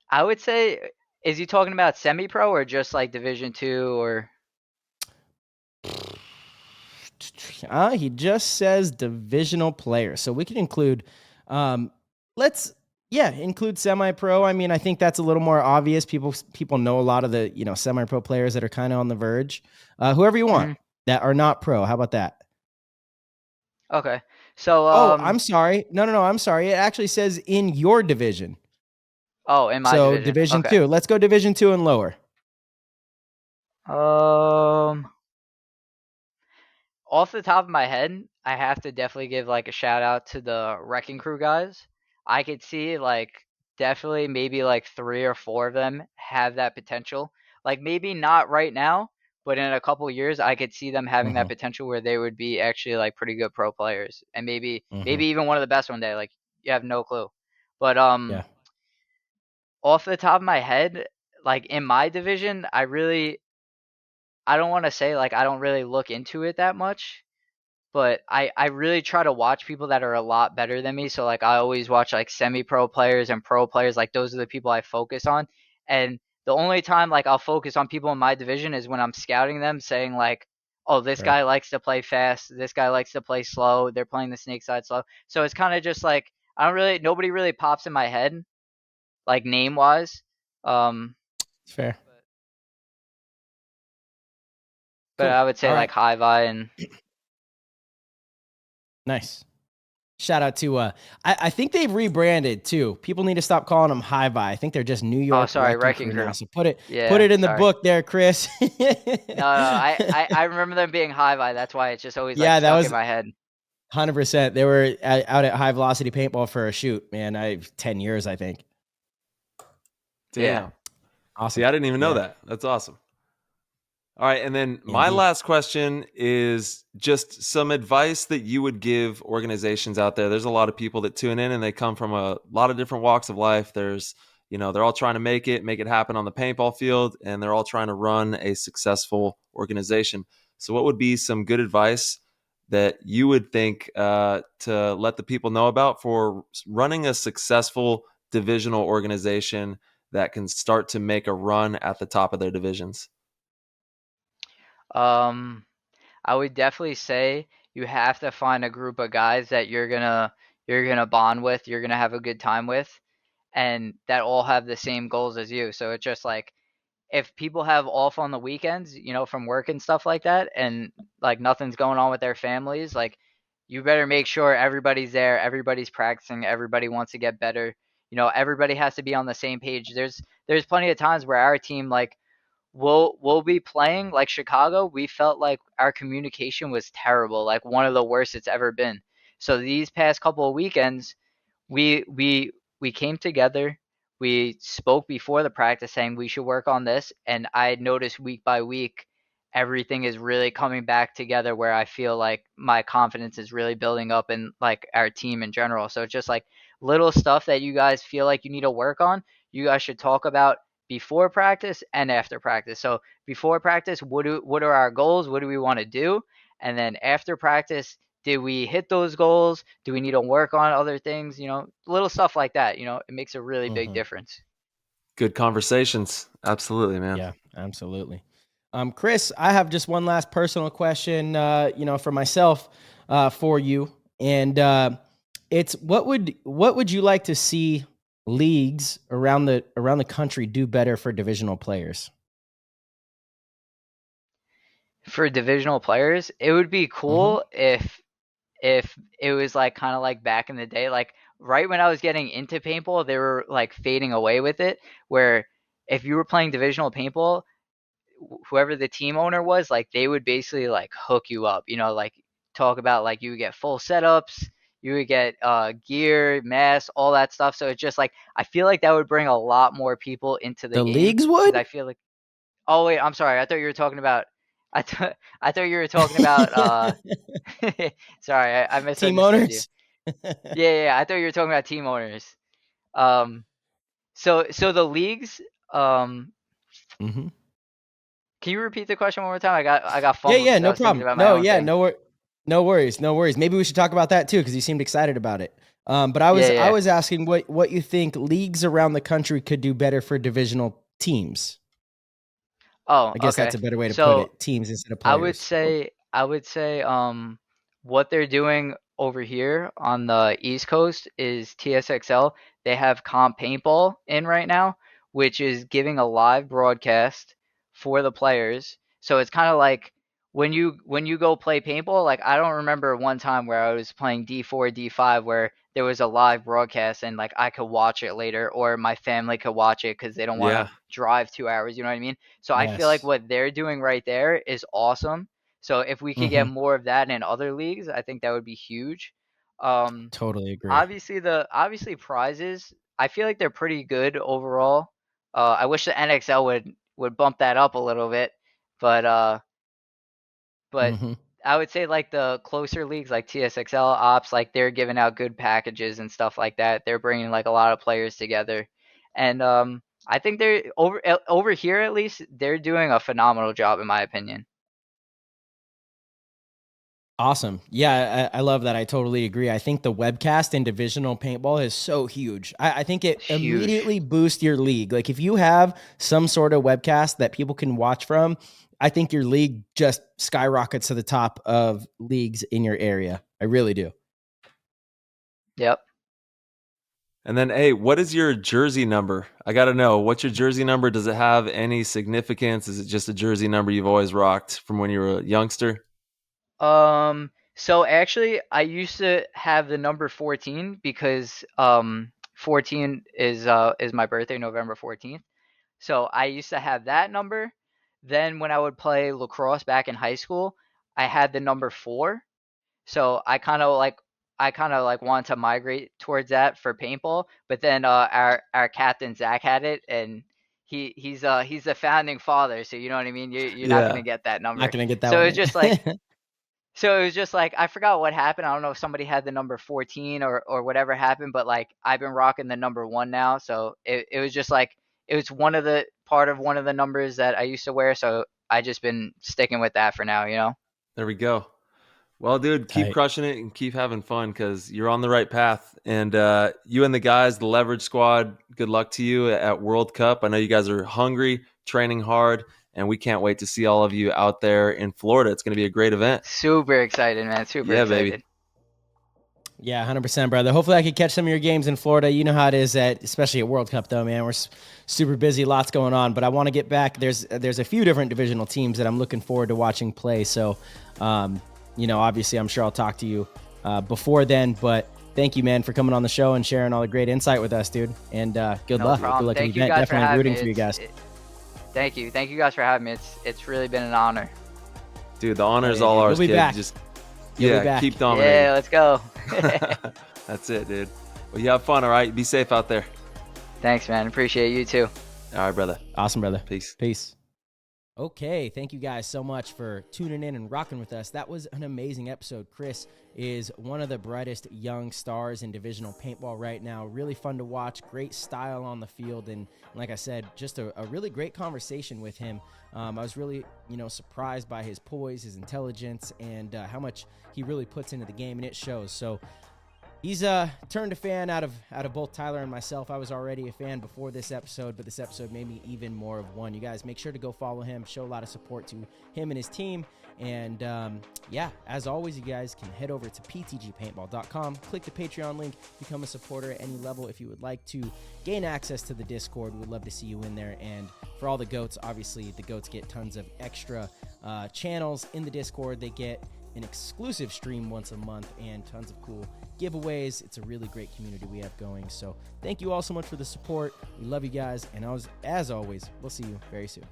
I would say, is he talking about semi-pro or just like Division Two or? He just says divisional players. So we can include, um, let's, include semi-pro. I mean, I think that's a little more obvious. People know a lot of the, semi-pro players that are kind of on the verge. Whoever you want Mhm. that are not pro. How about that? Okay, so Oh, I'm sorry. No. I'm sorry. It actually says in your division. oh, in my So division. division Okay. two. Let's go division two and lower. Um, Off the top of my head, I have to definitely give like a shout out to the Wrecking Crew guys. I could see like definitely maybe like 3 or 4 of them have that potential. Like maybe not right now, but in a couple of years, I could see them having that Mm-hmm. potential where they would be actually like pretty good pro players, and maybe Mm-hmm. maybe even one of the best one day. Like you have no clue. But Yeah. off the top of my head, like in my division, I don't want to say like I don't really look into it that much, but I really try to watch people that are a lot better than me. So like I always watch like semi-pro players and pro players. Like those are the people I focus on. And the only time like I'll focus on people in my division is when I'm scouting them, saying like, oh, this Sure. guy likes to play fast. This guy likes to play slow. They're playing the snake side slow. So it's kind of just like nobody really pops in my head like name wise. Um, It's fair. but Cool. I would All say right. like High Vi and Nice. Shout out to I think they've rebranded too. People need to stop calling them High Vi. I think they're just New oh, York sorry, Wrecking Wrecking Crew now. Crew. So put Yeah, it in the sorry. book there, Chris. No, I remember them being High Vi. That's why it's just always like Yeah, that stuck in was my head. 100%. They were out at High Velocity Paintball for a shoot, man. 10 years, I think. Damn. Yeah. Awesome. See, I didn't even know Yeah. that. That's awesome. All right. And then my Indeed. last question is just some advice that you would give organizations out there. There's a lot of people that tune in and they come from a lot of different walks of life. There's, they're all trying to make it happen on the paintball field, and they're all trying to run a successful organization. So, what would be some good advice that you would think to let the people know about for running a successful divisional organization that can start to make a run at the top of their divisions? Um, I would definitely say you have to find a group of guys that you're gonna bond with, you're gonna have a good time with, and that all have the same goals as you. So it's just like if people have off on the weekends, from work and stuff like that, and like nothing's going on with their families, like you better make sure everybody's there, everybody's practicing, everybody wants to get better. Everybody has to be on the same page. There's plenty of times where our team like we'll be playing like Chicago. We felt like our communication was terrible, like one of the worst it's ever been. So these past couple of weekends, we came together. We spoke before the practice saying we should work on this, and I noticed week by week everything is really coming back together where I feel like my confidence is really building up in like our team in general. So it's just like little stuff that you guys feel like you need to work on. You guys should talk about before practice and after practice. So before practice, what are our goals? What do we want to do? And then after practice, did we hit those goals? Do we need to work on other things? Little stuff like that. It makes a really big Mhm. difference. Good conversations. Absolutely, man. Yeah, absolutely. Chris, I have just one last personal question, for myself, for you, and it's what would you like to see leagues around the country do better for divisional players? For divisional players, it would be Mm-hmm. cool if it was like kind of like back in the day, like right when I was getting into paintball, they were like fading away with it. Where if you were playing divisional paintball, whoever the team owner was, like they would basically like hook you up, like talk about like you would get full setups, you would get gear, masks, all that stuff. So it's just like I feel like that would bring a lot more people into the The game leagues because would I feel like oh wait, I'm sorry. I thought you were talking about I thought you were talking about sorry, I team misunderstood you. owners. Yeah, I thought you were talking about team owners. Um so the leagues, um Mm-hmm. can you repeat the question one more time? I got Yeah, fumbled yeah, because I no was thinking problem. about my No, own yeah, thing. no worries, no worries. Maybe we should talk about that too because you seemed excited about it. But I Yeah, was yeah. asking what you think leagues around the country could do better for divisional teams. Oh, I guess that's okay. a better way to put So it. Teams instead of I would players. say what they're doing over here on the East Coast is TSXL. They have comp paintball in right now, which is giving a live broadcast for the players. So it's kind of like when you go play paintball, like I don't remember one time where I was playing D4, D5 where there was a live broadcast and like I could watch it later or my family could watch it because they don't want to Yeah. drive 2 hours, you know what I mean? So I feel like Yes. what they're doing right there is awesome. So if we could get Mm-hmm. more of that in other leagues, I think that would be huge. Um, Totally agree. obviously prizes, I feel like they're pretty good overall. I wish the NXL would bump that up a little bit, But I would say like the closer leagues like TSXL Ops, like they're giving out good packages and stuff like that. They're bringing like a lot of players together, and I think they're over here at least they're doing a phenomenal job in my opinion. Awesome. Yeah, I love that. I totally agree. I think the webcast in divisional paintball is so huge. I think it Huge. immediately boosts your league. Like if you have some sort of webcast that people can watch from, I think your league just skyrockets to the top of leagues in your area. I really do. Yep. And then, hey, what is your jersey number? I got to know. What's your jersey number? Does it have any significance? Is it just a jersey number you've always rocked from when you were a youngster? So actually I used to have the number 14 because 14 is my birthday, November 14th. So I used to have that number. Then when I would play lacrosse back in high school, I had the number 4. So I kind of like want to migrate towards that for paintball. But then our captain Zach had it, and he's the founding father. So you know what I mean. You're not Yeah. gonna get that number. Not going to get that So one. it's just like. So it was just like I forgot what happened. I don't know if somebody had the number 14 or whatever happened, but like I've been rocking the number 1 now. So it was just like it was one of the numbers that I used to wear. So I just been sticking with that for now, you know. There we go. Well, dude, keep Tight. crushing it and keep having fun because you're on the right path. And you and the guys, the Leverage Squad, good luck to you at World Cup. I know you guys are hungry, training hard, and we can't wait to see all of you out there in Florida. It's going to be a great event. Super excited, man. Super Yeah, excited. baby. Yeah, 100%, brother. Hopefully I could catch some of your games in Florida. You know how it is, especially at World Cup, though, man. We're super busy, lots going on. But I want to get back. There's a few different divisional teams that I'm looking forward to watching play. So, obviously I'm sure I'll talk to you before then. But thank you, man, for coming on the show and sharing all the great insight with us, dude. And good No luck. problem. Good luck in Thank the you event. guys for Definitely having rooting me. for you guys. Thank you. Thank you guys for having me. It's really been an honor. Dude, the honor is Yeah, all you'll ours, be kid. back. Just You'll be back. keep dominating. Yeah, let's go. That's it, dude. Well, you have fun, all right? Be safe out there. Thanks, man. Appreciate you too. All right, brother. Awesome, brother. Peace. Peace. Okay, thank you guys so much for tuning in and rocking with us. That was an amazing episode. Chris is one of the brightest young stars in divisional paintball right now. Really fun to watch, great style on the field, and like I said, just a really great conversation with him. I was really, surprised by his poise, his intelligence, and how much he really puts into the game, and it shows. So he's turned a fan out of both Tyler and myself. I was already a fan before this episode, but this episode made me even more of one. You guys make sure to go follow him, show a lot of support to him and his team. And as always, you guys can head over to ptgpaintball.com, click the Patreon link, become a supporter at any level if you would like to gain access to the Discord. We'd love to see you in there. And for all the goats, obviously the goats get tons of extra channels in the Discord. They get an exclusive stream once a month and tons of cool giveaways. It's a really great community we have going. So thank you all so much for the support. We love you guys. And as always, we'll see you very soon.